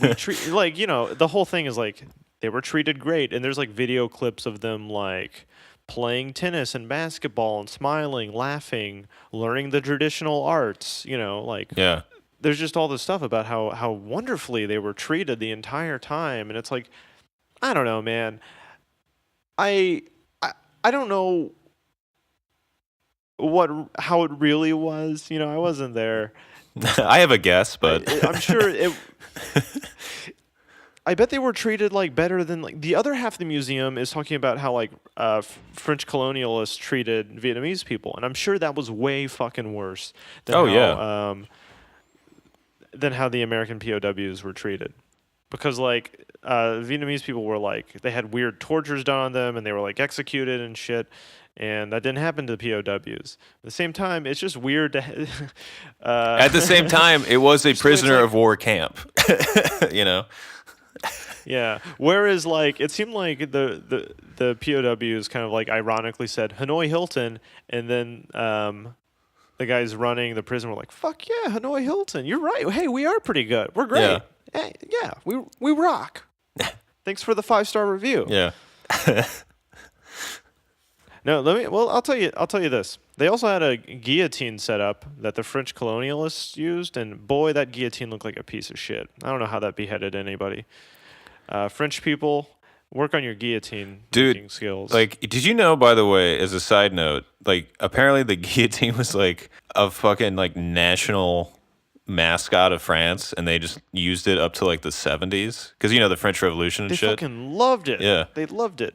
we treat, like, you know, the whole thing is like, they were treated great. And there's like video clips of them like playing tennis and basketball and smiling, laughing, learning the traditional arts, you know, like. Yeah. There's just all this stuff about how wonderfully they were treated the entire time, and it's like, I don't know, man. I don't know how it really was. You know, I wasn't there. I have a guess, but I'm sure it. I bet they were treated like better than like the other half of the museum is talking about how like French colonialists treated Vietnamese people, and I'm sure that was way fucking worse. Than how the American POWs were treated. Because, like, Vietnamese people were, like, they had weird tortures done on them, and they were, like, executed and shit, and that didn't happen to the POWs. At the same time, it's just weird to... at the same time, it was a prisoner of war camp, you know? Yeah. Whereas, like, it seemed like the POWs kind of, like, ironically said, Hanoi Hilton, and then... the guys running the prison were like, fuck yeah, Hanoi Hilton. You're right. Hey, we are pretty good. We're great. Yeah. Hey, yeah, we rock. Thanks for the 5-star review. Yeah. No, let me. Well, I'll tell you. I'll tell you this. They also had a guillotine set up that the French colonialists used, and boy, that guillotine looked like a piece of shit. I don't know how that beheaded anybody. French people, work on your guillotine making Dude, skills. like, did you know, by the way, as a side note, like, apparently the guillotine was like a fucking like national mascot of France, and they just used it up to like the 70s because the French Revolution and they shit. fucking loved it. Yeah. They loved it.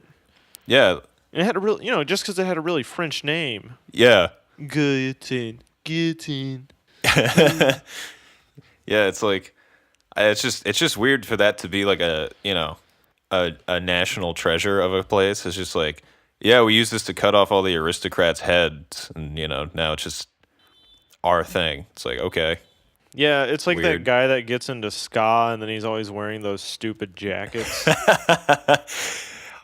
Yeah, And it had a real, just because it had a really French name. yeah, Guillotine. Guillotine. yeah. It's like, it's just weird for that to be like a national treasure of a place. It's just like, yeah, we use this to cut off all the aristocrats' heads, and now it's just our thing. It's like, okay. Yeah, it's like that Weird. guy that gets into ska and then he's always wearing those stupid jackets.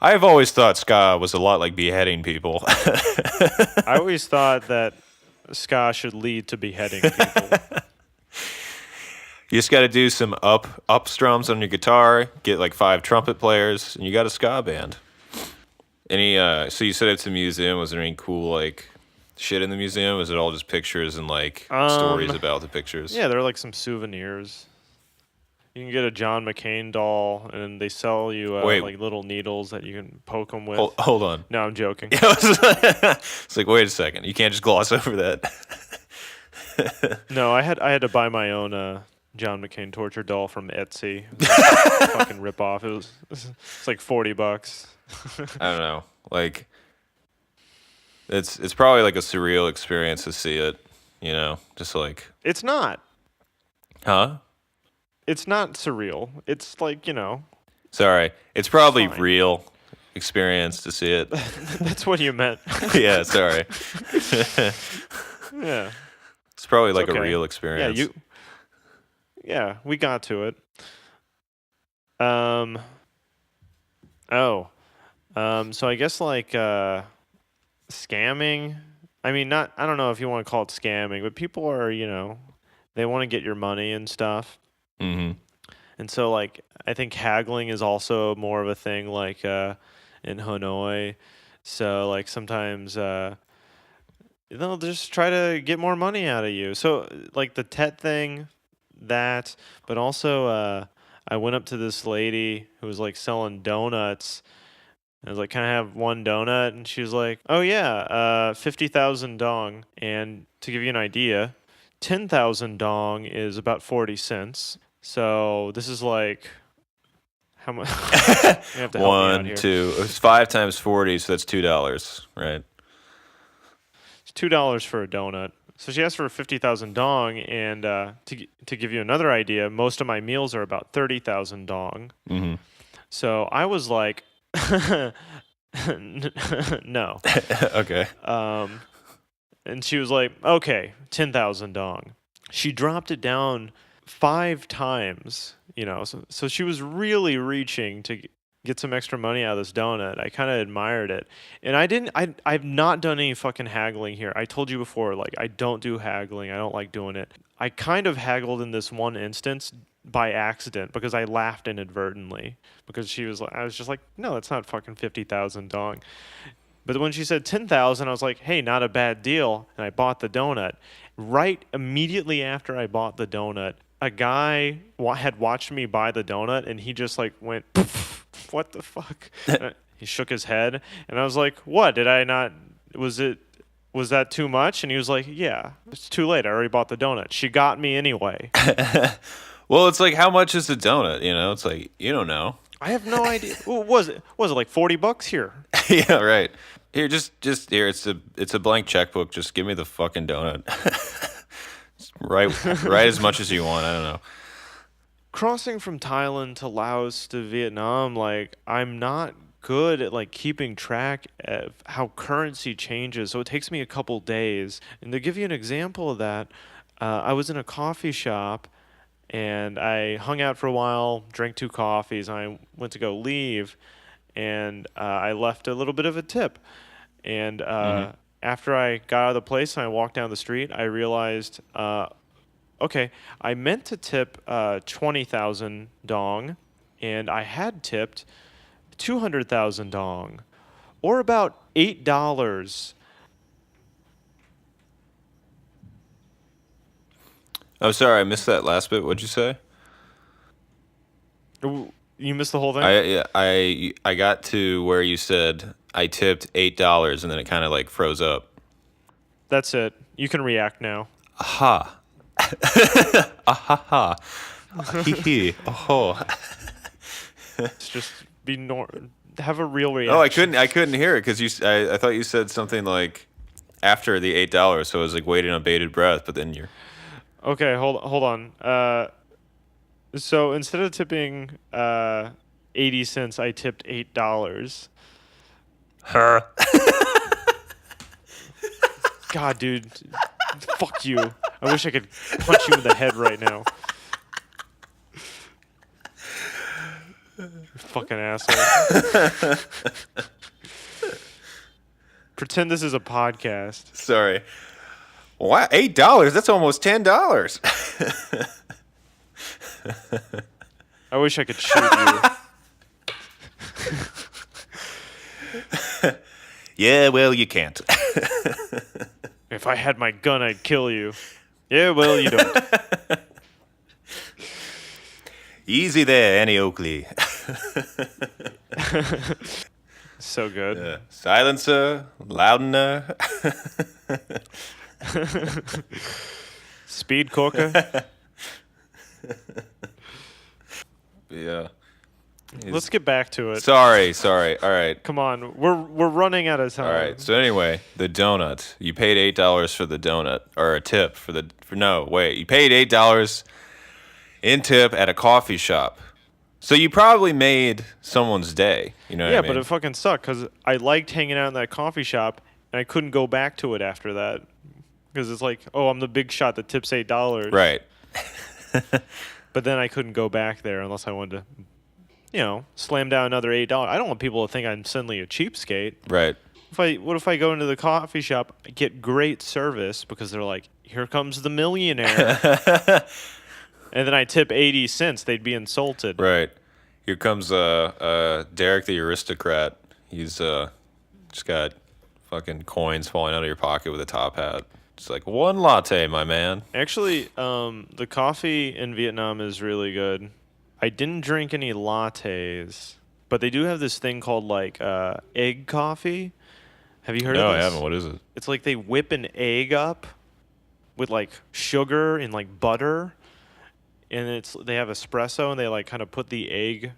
I've always thought ska was a lot like beheading people. I always thought that ska should lead to beheading people. You just got to do some up strums on your guitar, get like 5 trumpet players, and you got a ska band. Any so you said it's a museum. Was there any cool like shit in the museum? Was it all just pictures and like stories about the pictures? Yeah, they're like some souvenirs. You can get a John McCain doll, and they sell you Wait. like little needles that you can poke them with. Hold on. No, I'm joking. It's like, wait a second. You can't just gloss over that. No, I had to buy my own John McCain torture doll from Etsy. It was like a fucking rip off. It's like $40. I don't know. Like, it's probably like a surreal experience to see it. Just like, It's not. huh? It's not surreal. It's like, Sorry. It's probably Fine. real experience to see it. that's what you meant. Yeah, sorry. Yeah. It's probably like okay. a real Yeah, experience. Yeah, we got to it. So I guess like scamming. I mean, I don't know if you want to call it scamming, but people are, they want to get your money and stuff. Mm-hmm. And so like I think haggling is also more of a thing like in Hanoi. So like sometimes they'll just try to get more money out of you. So like the Tet thing, but also I went up to this lady who was like selling donuts. I was like, "Can I have one donut?" And she was like, "Oh yeah, 50,000 dong." And to give you an idea, 10,000 dong is about 40 cents. So this is like how much? You have to help me out 1, here. 2. It's 5 times 40, so that's $2, right? It's $2 for a donut. So she asked for 50,000 dong, and to give you another idea, most of my meals are about 30,000 dong. Mm-hmm. So I was like, no. Okay. And she was like, okay, 10,000 dong. She dropped it down 5 times, so she was really reaching to get some extra money out of this donut. I kind of admired it. And I've not done any fucking haggling here. I told you before, like, I don't do haggling. I don't like doing it. I kind of haggled in this one instance by accident because I laughed inadvertently because I was just like, no, it's not fucking 50,000 dong. But when she said 10,000, I was like, hey, not a bad deal. And I bought the donut. Right immediately after I bought the donut, a guy had watched me buy the donut, and he just like went, what the fuck? He shook his head, and I was like, what? Did I not? Was that too much? And he was like, yeah, it's too late. I already bought the donut. She got me anyway. Well, it's like, how much is a donut? It's like, you don't know. I have no idea. What was it? Was it like $40 here? Yeah, right. Here, just here. It's a blank checkbook. Just give me the fucking donut. Write as much as you want. I don't know. Crossing from Thailand to Laos to Vietnam, like, I'm not good at like keeping track of how currency changes, so it takes me a couple days. And to give you an example of that, I was in a coffee shop and I hung out for a while, drank 2 coffees, and I went to go leave, and I left a little bit of a tip. And after I got out of the place and I walked down the street, I realized, okay, I meant to tip 20,000 dong, and I had tipped 200,000 dong. or about $8. I'm sorry, I missed that last bit. What'd you say? You missed the whole thing? I got to where you said I tipped $8, and then it kind of like froze up. That's it. You can react now. Aha. Ahaha. Hee hee. Oh. It's just have a real reaction. Oh, I couldn't hear it because I thought you said something like after the $8, so I was like waiting on bated breath. But then you're Okay, hold on. So instead of tipping 80 cents, I tipped $8. her. God, dude, fuck you. I wish I could punch you in the head right now. You fucking asshole. Pretend this is a podcast. Sorry. Wow, $8? That's almost $10. I wish I could shoot you. Yeah, well, you can't. If I had my gun, I'd kill you. Yeah, well, you don't. Easy there, Annie Oakley. So good. Yeah. Silencer, loudener. Speed corker. Yeah. Let's get back to it. Sorry. All right. Come on, we're running out of time. All right. So anyway, the donut. You paid $8 for the donut, or a tip you paid $8 in tip at a coffee shop. So you probably made someone's day. You know what I mean? But it fucking sucked because I liked hanging out in that coffee shop and I couldn't go back to it after that because it's like, oh, I'm the big shot that tips $8. Right. But then I couldn't go back there unless I wanted to, slam down another $8. I don't want people to think I'm suddenly a cheapskate. Right. What if I go into the coffee shop, get great service because they're like, here comes the millionaire. And then I tip 80 cents, they'd be insulted. Right. Here comes Derek the aristocrat. He's just got fucking coins falling out of your pocket with a top hat. It's like, one latte, my man. Actually, the coffee in Vietnam is really good. I didn't drink any lattes, but they do have this thing called like egg coffee. Have you heard of this? No, I haven't. What is it? It's like they whip an egg up with like sugar and like butter, and they have espresso, and they like kind of put the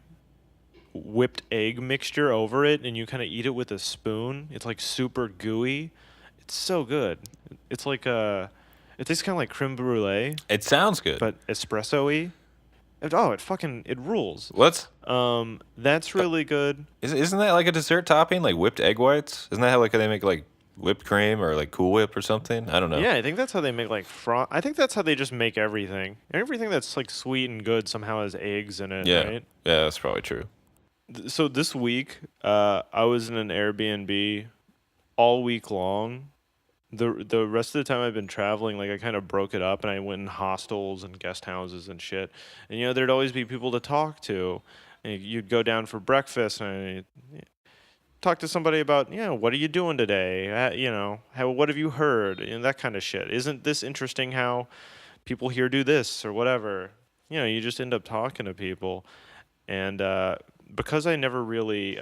whipped egg mixture over it, and you kind of eat it with a spoon. It's like super gooey. It's so good. It's like it tastes kind of like creme brulee, It sounds good. but espresso-y. It rules. That's really good. Isn't that like a dessert topping, like whipped egg whites? Isn't that how they make like whipped cream or like Cool Whip or something? I don't know. Yeah, I think that's how they make like I think that's how they just make everything. Everything that's like sweet and good somehow has eggs in it, Yeah. right? Yeah, that's probably true. So this week, I was in an Airbnb all week long. The rest of the time I've been traveling, like I kind of broke it up and I went in hostels and guest houses and shit. And there'd always be people to talk to. And you'd go down for breakfast and talk to somebody about, what are you doing today? What have you heard? And that kind of shit. Isn't this interesting how people here do this or whatever? You just end up talking to people. And because I never really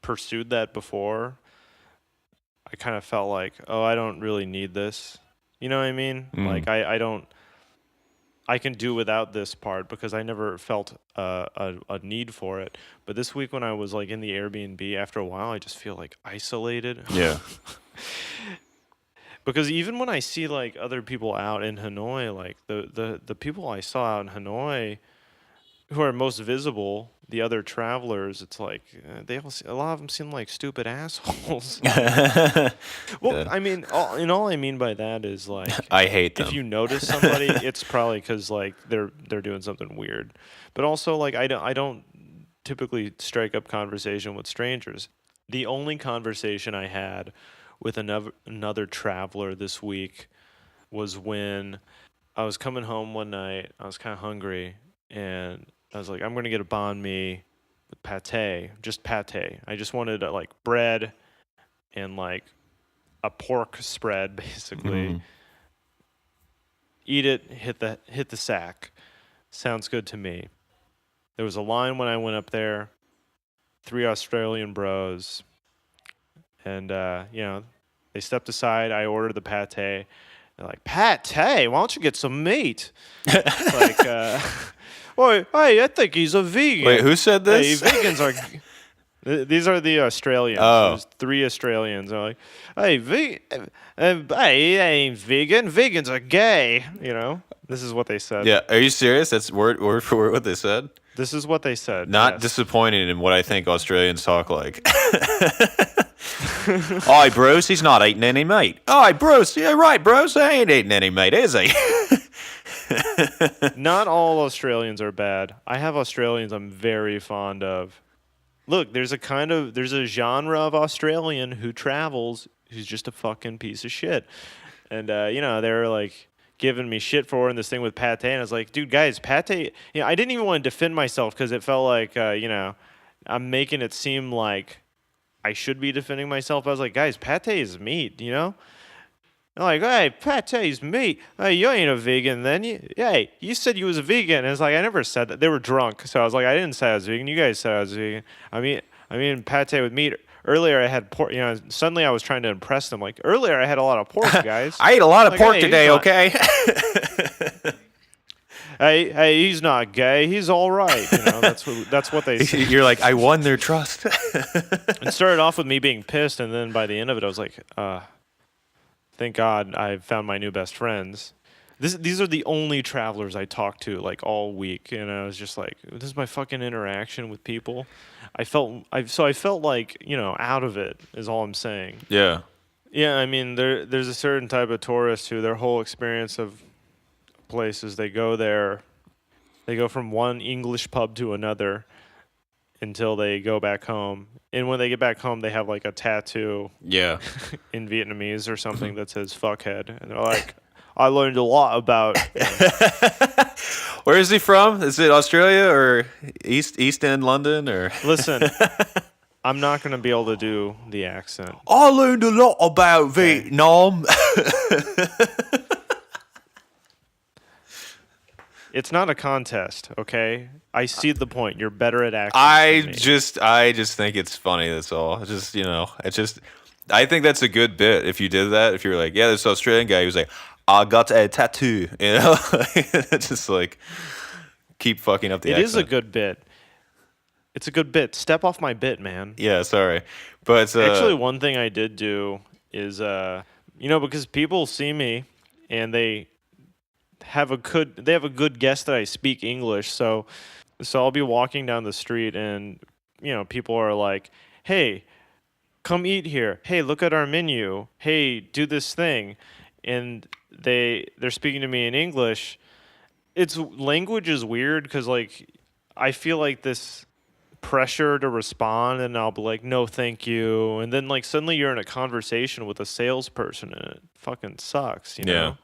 pursued that before, I kind of felt like, oh, I don't really need this. You know what I mean? Like I can do without this part because I never felt a need for it. But this week when I was like in the Airbnb, after a while, I just feel like isolated. Yeah. Because even when I see like other people out in Hanoi, like the people I saw out in Hanoi who are most visible, the other travelers, it's like a lot of them seem like stupid assholes. Well, I mean, all I mean by that is like I hate them. If you notice somebody, it's probably because like they're doing something weird. But also like I don't typically strike up conversation with strangers. The only conversation I had with another traveler this week was when I was coming home one night. I was kind of hungry, and I was like, I'm going to get a banh mi with pate, just pate. I just wanted like bread and like a pork spread, basically. Eat it, hit the sack. Sounds good to me. There was a line when I went up there. 3 Australian bros, and they stepped aside. I ordered the pate. They're like, pate? Why don't you get some meat? It's like, hey, I think he's a vegan. Wait, who said this? Hey, vegans are. These are the Australians. Oh. There's 3 Australians. They're like, hey, hey, ain't vegan. Vegans are gay. This is what they said. Yeah, are you serious? That's word for word what they said? This is what they said. Not disappointing in what I think Australians talk like. Aye, Bruce, he's not eating any meat. Aye, Bruce, yeah, right, Bruce, he ain't eating any meat, is he? Not all Australians are bad. I have Australians I'm very fond of. Look, there's a genre of Australian who travels who's just a fucking piece of shit. And, they're like giving me shit for in this thing with pate. And I was like, dude, guys, pate, I didn't even want to defend myself because it felt like, I'm making it seem like I should be defending myself. I was like, guys, pate is meat, They're like, hey, pate's meat. Hey, you ain't a vegan then. Hey, you said you was a vegan. And it's like, I never said that. They were drunk. So I was like, I didn't say I was vegan. You guys said I was vegan. I mean, pate with meat. Earlier I had pork. Suddenly I was trying to impress them. Like, earlier I had a lot of pork, guys. I ate a lot of pork today, okay? Hey, he's not gay. He's all right. That's what they say. You're like, I won their trust. It started off with me being pissed, and then by the end of it, I was like, thank God I found my new best friends. These are the only travelers I talked to like all week, and I was just like, this is my fucking interaction with people. I felt like out of it is all I'm saying. Yeah. Yeah, I mean there's a certain type of tourist who their whole experience of places they go from one English pub to another until they go back home. And when they get back home, they have like a tattoo Yeah. in Vietnamese or something that says fuckhead. And they're like, I learned a lot about. Where is he from? Is it Australia or East End London or? Listen, I'm not going to be able to do the accent. I learned a lot about Vietnam. It's not a contest, okay? I see the point. You're better at accents. I just think it's funny. That's all. I think that's a good bit. If you did that, if you're like, yeah, this Australian guy, he was like, I got a tattoo, just like keep fucking up the accent. It is a good bit. It's a good bit. Step off my bit, man. Yeah, sorry, but actually, one thing I did do is, because people see me and they have a good guess that I speak English. So I'll be walking down the street and people are like, "Hey, come eat here. Hey, look at our menu. Hey, do this thing," and they're speaking to me in English. Language is weird because like I feel like this pressure to respond, and I'll be like, no thank you, and then like suddenly you're in a conversation with a salesperson and it fucking sucks, Yeah.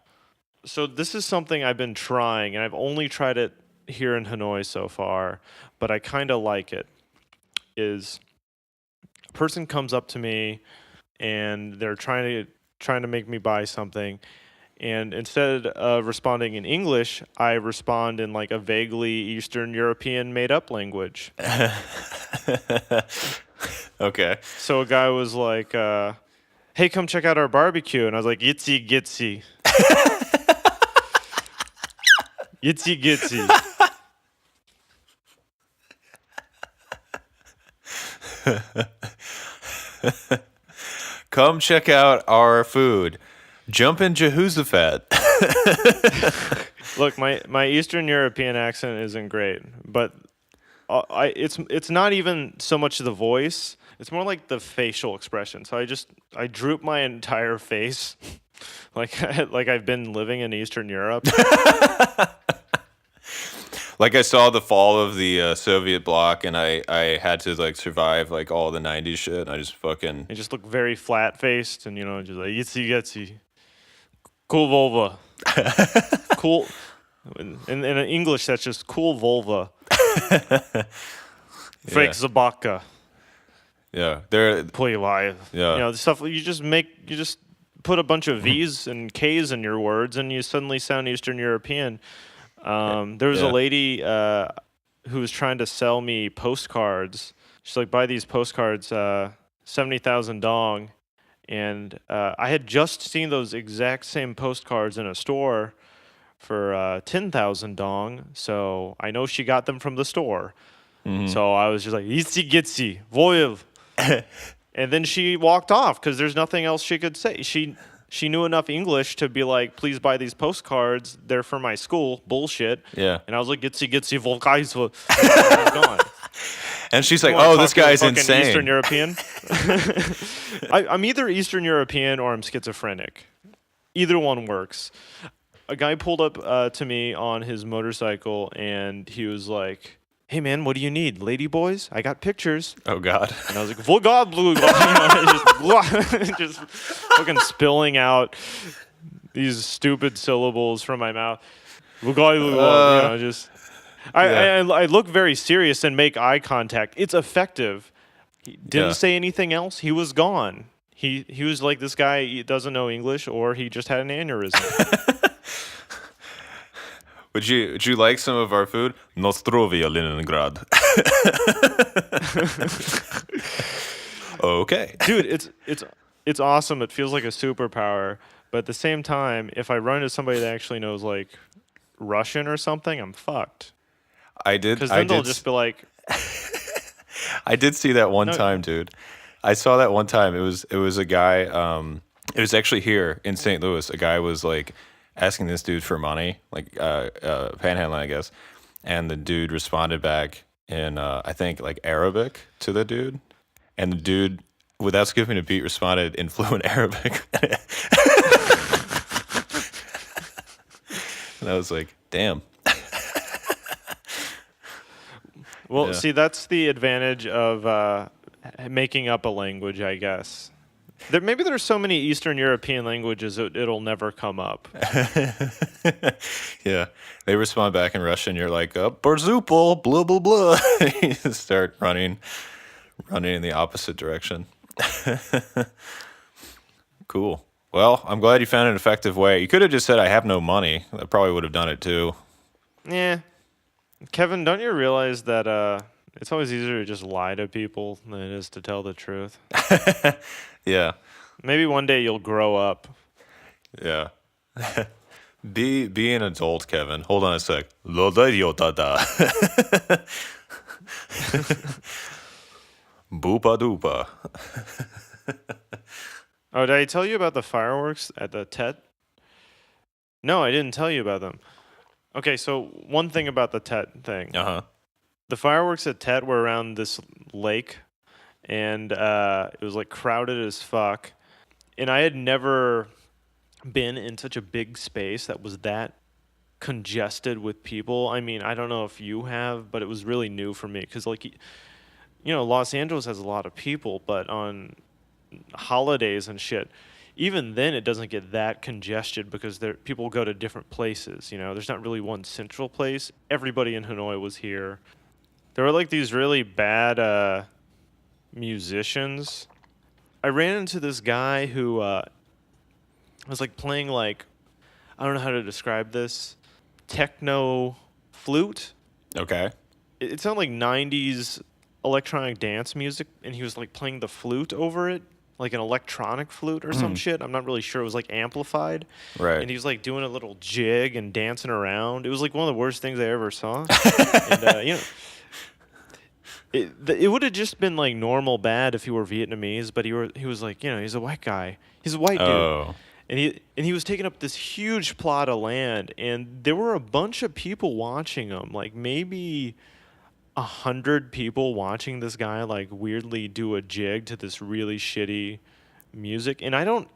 So this is something I've been trying, and I've only tried it here in Hanoi so far, but I kind of like it. Is a person comes up to me and they're trying to make me buy something, and instead of responding in English, I respond in like a vaguely Eastern European made-up language. Okay. So a guy was like, hey, come check out our barbecue. And I was like, yitsy gitsy. Yitsy gitsy. Come check out our food. Jump in Jehoshaphat. Look, my Eastern European accent isn't great, but it's not even so much the voice. It's more like the facial expression. So I droop my entire face, like I've been living in Eastern Europe. Like I saw the fall of the Soviet bloc, and I had to like survive like all the '90s shit. I just fucking. I just look very flat faced, and just like yitsy gitsy, cool vulva, cool. In English, that's just cool vulva. Fake Zabaka. Yeah, they're Yeah. yeah. The stuff you just put a bunch of V's and K's in your words, and you suddenly sound Eastern European. There was a Yeah. lady who was trying to sell me postcards. She's like, buy these postcards, 70,000 dong. And I had just seen those exact same postcards in a store for 10,000 dong. So I know she got them from the store. So I was just like, itsy gitsy, voyev. And then she walked off because there's nothing else she could say. She knew enough English to be like, please buy these postcards. They're for my school. Bullshit. Yeah. And I was like, gitsy gitsy, volkaisva. I was gone. And she's like, You wanna "Oh, talk this to a guy's fucking insane." Eastern European. I'm either Eastern European or I'm schizophrenic. Either one works. A guy pulled up to me on his motorcycle and he was like, "Hey man, what do you need? Lady boys? I got pictures." Oh God. And I was like, "Vlogod, blue," just fucking spilling out these stupid syllables from my mouth. Just. I look very serious and make eye contact. It's effective. He didn't say anything else. He was gone. He was like, this guy he doesn't know English or he just had an aneurysm. Would you like some of our food? Nostrovia, Leningrad. Okay. Dude, it's awesome. It feels like a superpower. But at the same time, if I run into somebody that actually knows like Russian or something, I'm fucked. I did. Because then they'll just be like, I did see that one time, dude. I saw that one time. It was a guy. It was actually here in St. Louis. A guy was like asking this dude for money, like panhandling, I guess. And the dude responded back in I think like Arabic to the dude, and the dude, without skipping a beat, responded in fluent Arabic. And I was like, damn. well, Yeah. see, that's the advantage of making up a language, I guess. Maybe there's so many Eastern European languages it'll never come up. Yeah, they respond back in Russian. You're like, Barzupal, blah blah blah. You just start running in the opposite direction. Cool. Well, I'm glad you found an effective way. You could have just said, "I have no money." That probably would have done it too. Yeah. Kevin, don't you realize that it's always easier to just lie to people than it is to tell the truth? Yeah, Maybe one day you'll grow up. yeah. Be an adult, Kevin. Hold on a sec. Lodayodada. Boopa doopa. Oh, did I tell you about the fireworks at the Tet? No, I didn't tell you about them. Okay, so one thing about the Tet thing. Uh-huh. The fireworks at Tet were around this lake, and it was like crowded as fuck. And I had never been in such a big space that was that congested with people. I mean, I don't know if you have, but it was really new for me because, like, Los Angeles has a lot of people, but on holidays and shit, even then it doesn't get that congested because people go to different places. There's not really one central place. Everybody in Hanoi was here. There were like these really bad musicians. I ran into this guy who was like playing like, I don't know how to describe this, techno flute. Okay. It sounded like 90s electronic dance music, and he was like playing the flute over it, like an electronic flute or some shit. I'm not really sure. It was like amplified. Right. And he was like doing a little jig and dancing around. It was like one of the worst things I ever saw. And, it would have just been like normal bad if he were Vietnamese, but he was like, he's a white guy. He's a white dude. Oh. And he was taking up this huge plot of land, and there were a bunch of people watching him, like maybe 100 people watching this guy like weirdly do a jig to this really shitty music. And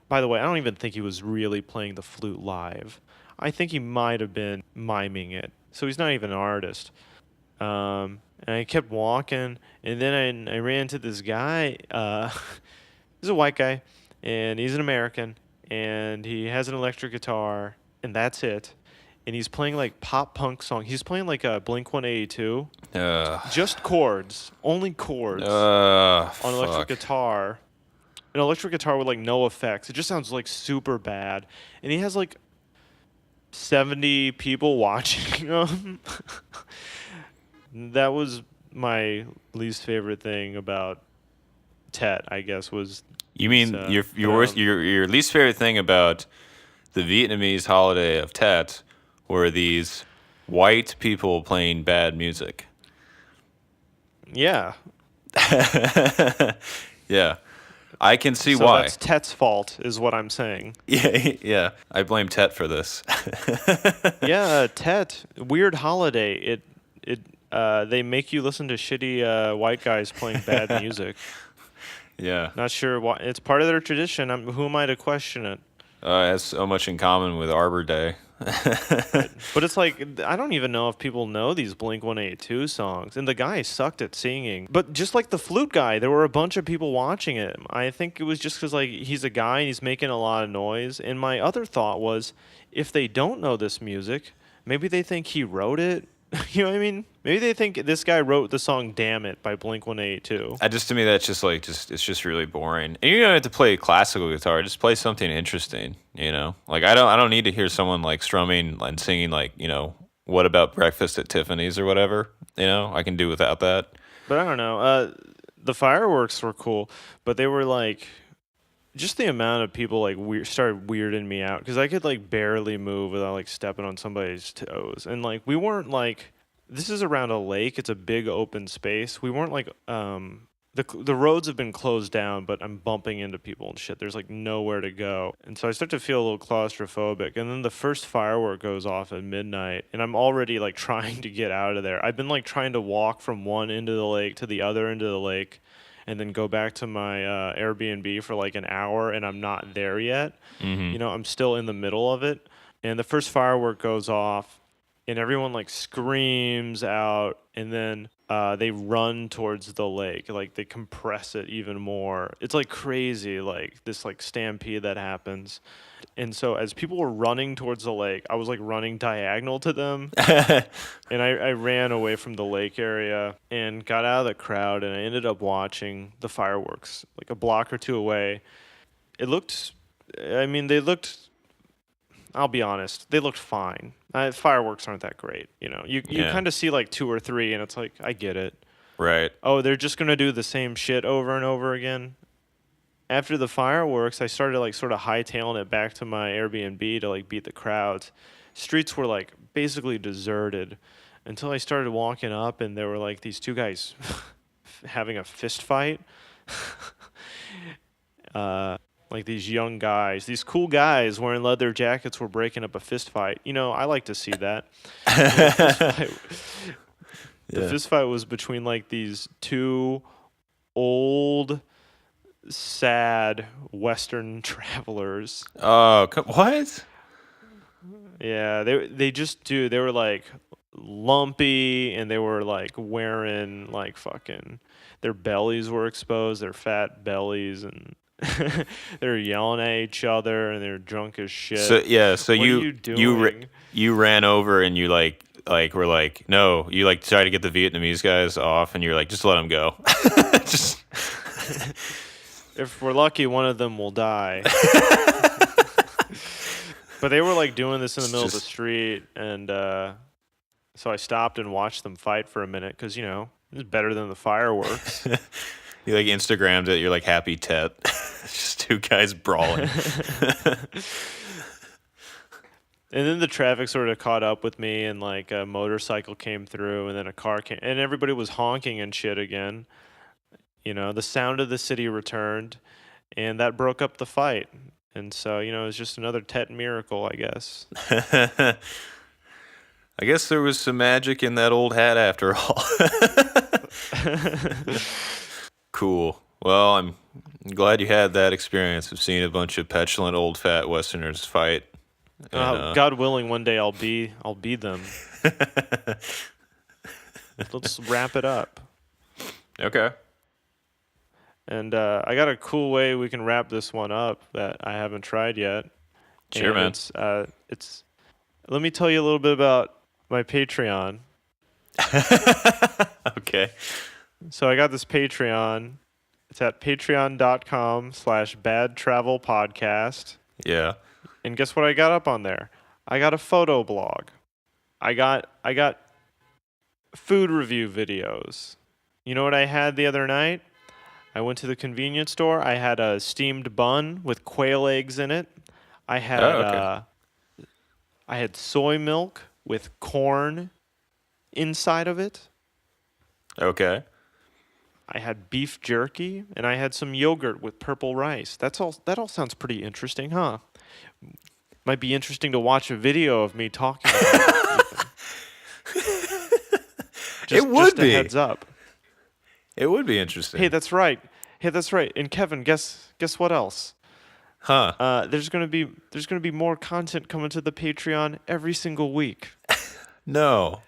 by the way, I don't even think he was really playing the flute live. I think he might have been miming it. So he's not even an artist. And I kept walking, and then I ran into this guy. He's a white guy, and he's an American, and he has an electric guitar, and that's it. And he's playing like pop punk song. He's playing like a Blink 182. Just chords, only chords on electric fuck. guitar. An electric guitar with like no effects. It just sounds like super bad. And he has like 70 people watching him. That was my least favorite thing about Tet, I guess, was You mean your least favorite thing about the Vietnamese holiday of Tet were these white people playing bad music? Yeah. Yeah. I can see So why. that's Tet's fault, is what I'm saying. Yeah. I blame Tet for this. Yeah, Tet, weird holiday. They make you listen to shitty white guys playing bad music. Yeah. Not sure why. It's part of their tradition. Who am I to question it? It has so much in common with Arbor Day. But it's like, I don't even know if people know these Blink-182 songs. And the guy sucked at singing. But just like the flute guy, there were a bunch of people watching it. I think it was just because like he's a guy and he's making a lot of noise. And my other thought was, if they don't know this music, maybe they think he wrote it. You know what I mean? Maybe they think this guy wrote the song "Damn It" by Blink-182. To me, that's just like it's just really boring. And you don't have to play classical guitar; just play something interesting. You know, like I don't need to hear someone like strumming and singing like what about Breakfast at Tiffany's or whatever. You know, I can do without that. But I don't know. The fireworks were cool, but they were like, just the amount of people like started weirding me out because I could like barely move without like stepping on somebody's toes. And like we weren't like, this is around a lake. It's a big open space. We weren't like the roads have been closed down, but I'm bumping into people and shit. There's like nowhere to go. And so I start to feel a little claustrophobic. And then the first firework goes off at midnight and I'm already like trying to get out of there. I've been like trying to walk from one end of the lake to the other end of the lake and then go back to my Airbnb for like an hour and I'm not there yet. Mm-hmm. I'm still in the middle of it. And the first firework goes off and everyone like screams out and then they run towards the lake. Like they compress it even more. It's like crazy, like this like stampede that happens. And so as people were running towards the lake, I was like running diagonal to them. And I ran away from the lake area and got out of the crowd and I ended up watching the fireworks like a block or two away. They looked, I'll be honest, they looked fine. Fireworks aren't that great. You kind of see like two or three and it's like, I get it. Right. Oh, they're just going to do the same shit over and over again. After the fireworks, I started like sort of hightailing it back to my Airbnb to like beat the crowds. Streets were like basically deserted until I started walking up and there were like these two guys having a fist fight. Like these young guys, these cool guys wearing leather jackets were breaking up a fist fight. I like to see that. The fist fight was between like these two old, sad Western travelers. Oh, what? Yeah, they were like lumpy and they were like wearing like fucking, their bellies were exposed, their fat bellies, and they're yelling at each other and they're drunk as shit. So what are you doing? You ran over and you were like no, you like try to get the Vietnamese guys off and you're like just let them go. Just if we're lucky, one of them will die. But they were like doing this in the middle of the street, and so I stopped and watched them fight for a minute because it's better than the fireworks. You like Instagrammed it. You're like happy Tet. Just two guys brawling. And then the traffic sort of caught up with me, and like a motorcycle came through, and then a car came, and everybody was honking and shit again. The sound of the city returned, and that broke up the fight. And so, it was just another Tet miracle, I guess. I guess there was some magic in that old hat after all. Cool. Well, I'm glad you had that experience of seeing a bunch of petulant old fat Westerners fight. And, God willing, one day I'll be them. Let's wrap it up. Okay. And I got a cool way we can wrap this one up that I haven't tried yet. Sure, and man. Let me tell you a little bit about my Patreon. Okay. So I got this Patreon. It's at patreon.com/badtravelpodcast. Yeah. And guess what I got up on there? I got a photo blog. I got food review videos. You know what I had the other night? I went to the convenience store. I had a steamed bun with quail eggs in it. I had Oh, okay. I had soy milk with corn inside of it. Okay. I had beef jerky, and I had some yogurt with purple rice. That all sounds pretty interesting, huh? Might be interesting to watch a video of me talking about it. It would just be. a heads up. It would be interesting. Hey, that's right. And Kevin, guess what else? Huh? There's gonna be more content coming to the Patreon every single week. No.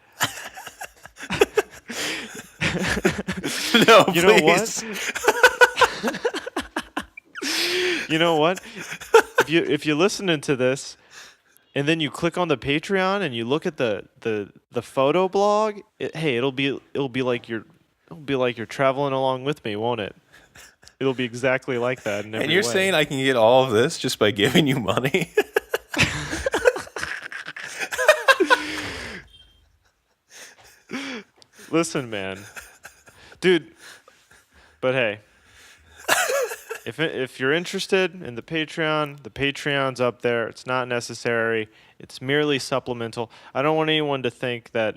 No, You know please. what? You know what? If you're listening to this, and then you click on the Patreon and you look at the photo blog, it'll be like you're traveling along with me, won't it? It'll be exactly like that in every And you're way. saying I can get all of this just by giving you money? Listen, man, dude. But hey, if you're interested in the Patreon's up there. It's not necessary. It's merely supplemental. I don't want anyone to think that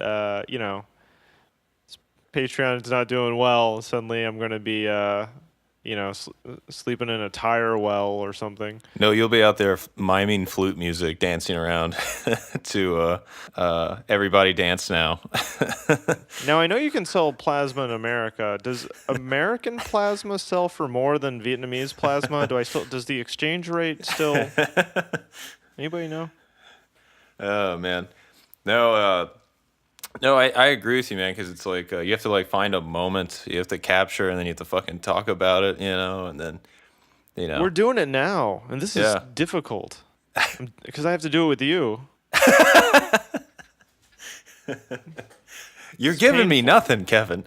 Patreon is not doing well. Suddenly, I'm going to be sleeping in a tire well or something. No, you'll be out there miming flute music, dancing around to Everybody Dance Now. Now, I know you can sell plasma in America. Does American plasma sell for more than Vietnamese plasma? Does the exchange rate still? Anybody know? Oh, man. No, I agree with you, man, because it's like you have to like find a moment, you have to capture, and then you have to fucking talk about it, and then, We're doing it now, and this is Yeah. difficult because I have to do it with you. You're giving me painful. nothing, Kevin.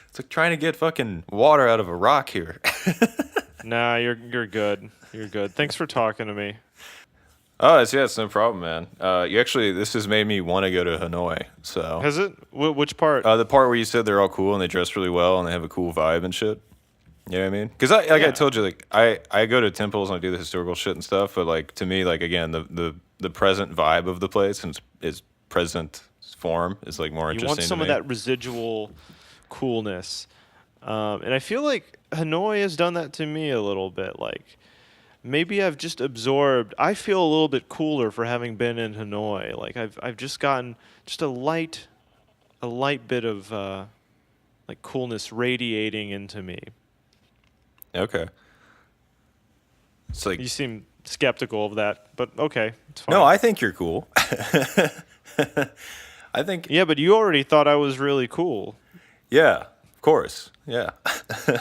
It's like trying to get fucking water out of a rock here. Nah, you're good. You're good. Thanks for talking to me. Oh, it's no problem, man. This has made me want to go to Hanoi. So Has it? Which part? the part where you said they're all cool and they dress really well and they have a cool vibe and shit. You know what I mean? Because I Yeah. told you, like I go to temples and I do the historical shit and stuff, but like to me, like again, the present vibe of the place and its present form is like more You interesting. want some to of me. that residual coolness, and I feel like Hanoi has done that to me a little bit. Like maybe I've just absorbed. I feel a little bit cooler for having been in Hanoi. Like I've just gotten just a light bit of like coolness radiating into me. Okay. It's like You seem skeptical of that, but okay, it's fine. no, I think you're cool. I think Yeah, but you already thought I was really cool. yeah, of course, yeah.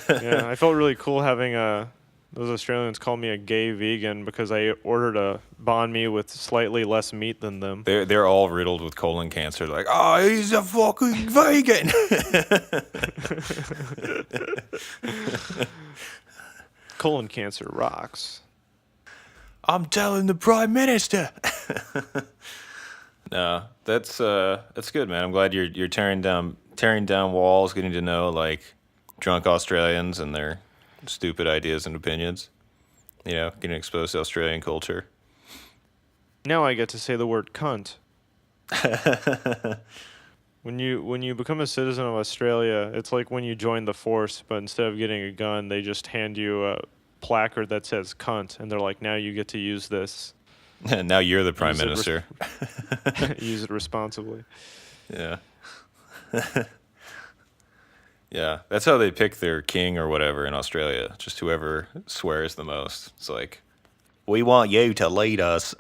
Yeah, I felt really cool having those Australians call me a gay vegan because I ordered a banh mi with slightly less meat than them. They're all riddled with colon cancer. Like, oh, he's a fucking vegan. Colon cancer rocks. I'm telling the prime minister. No, that's good, man. I'm glad you're tearing down walls, getting to know like drunk Australians and their stupid ideas and opinions. Getting exposed to Australian culture. Now I get to say the word cunt. When you become a citizen of Australia, it's like when you join the force, but instead of getting a gun, they just hand you a placard that says cunt, and they're like, now you get to use this. Now you're the prime Use it minister. Use it responsibly. Yeah. Yeah, that's how they pick their king or whatever in Australia. Just whoever swears the most. It's like, we want you to lead us.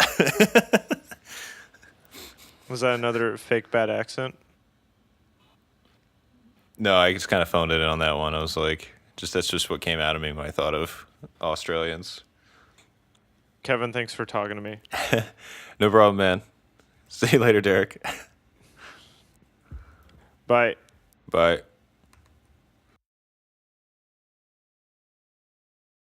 Was that another fake bad accent? No, I just kind of phoned it in on that one. I was like, that's just what came out of me when I thought of Australians. Kevin, thanks for talking to me. No problem, man. See you later, Derek. Bye. Bye.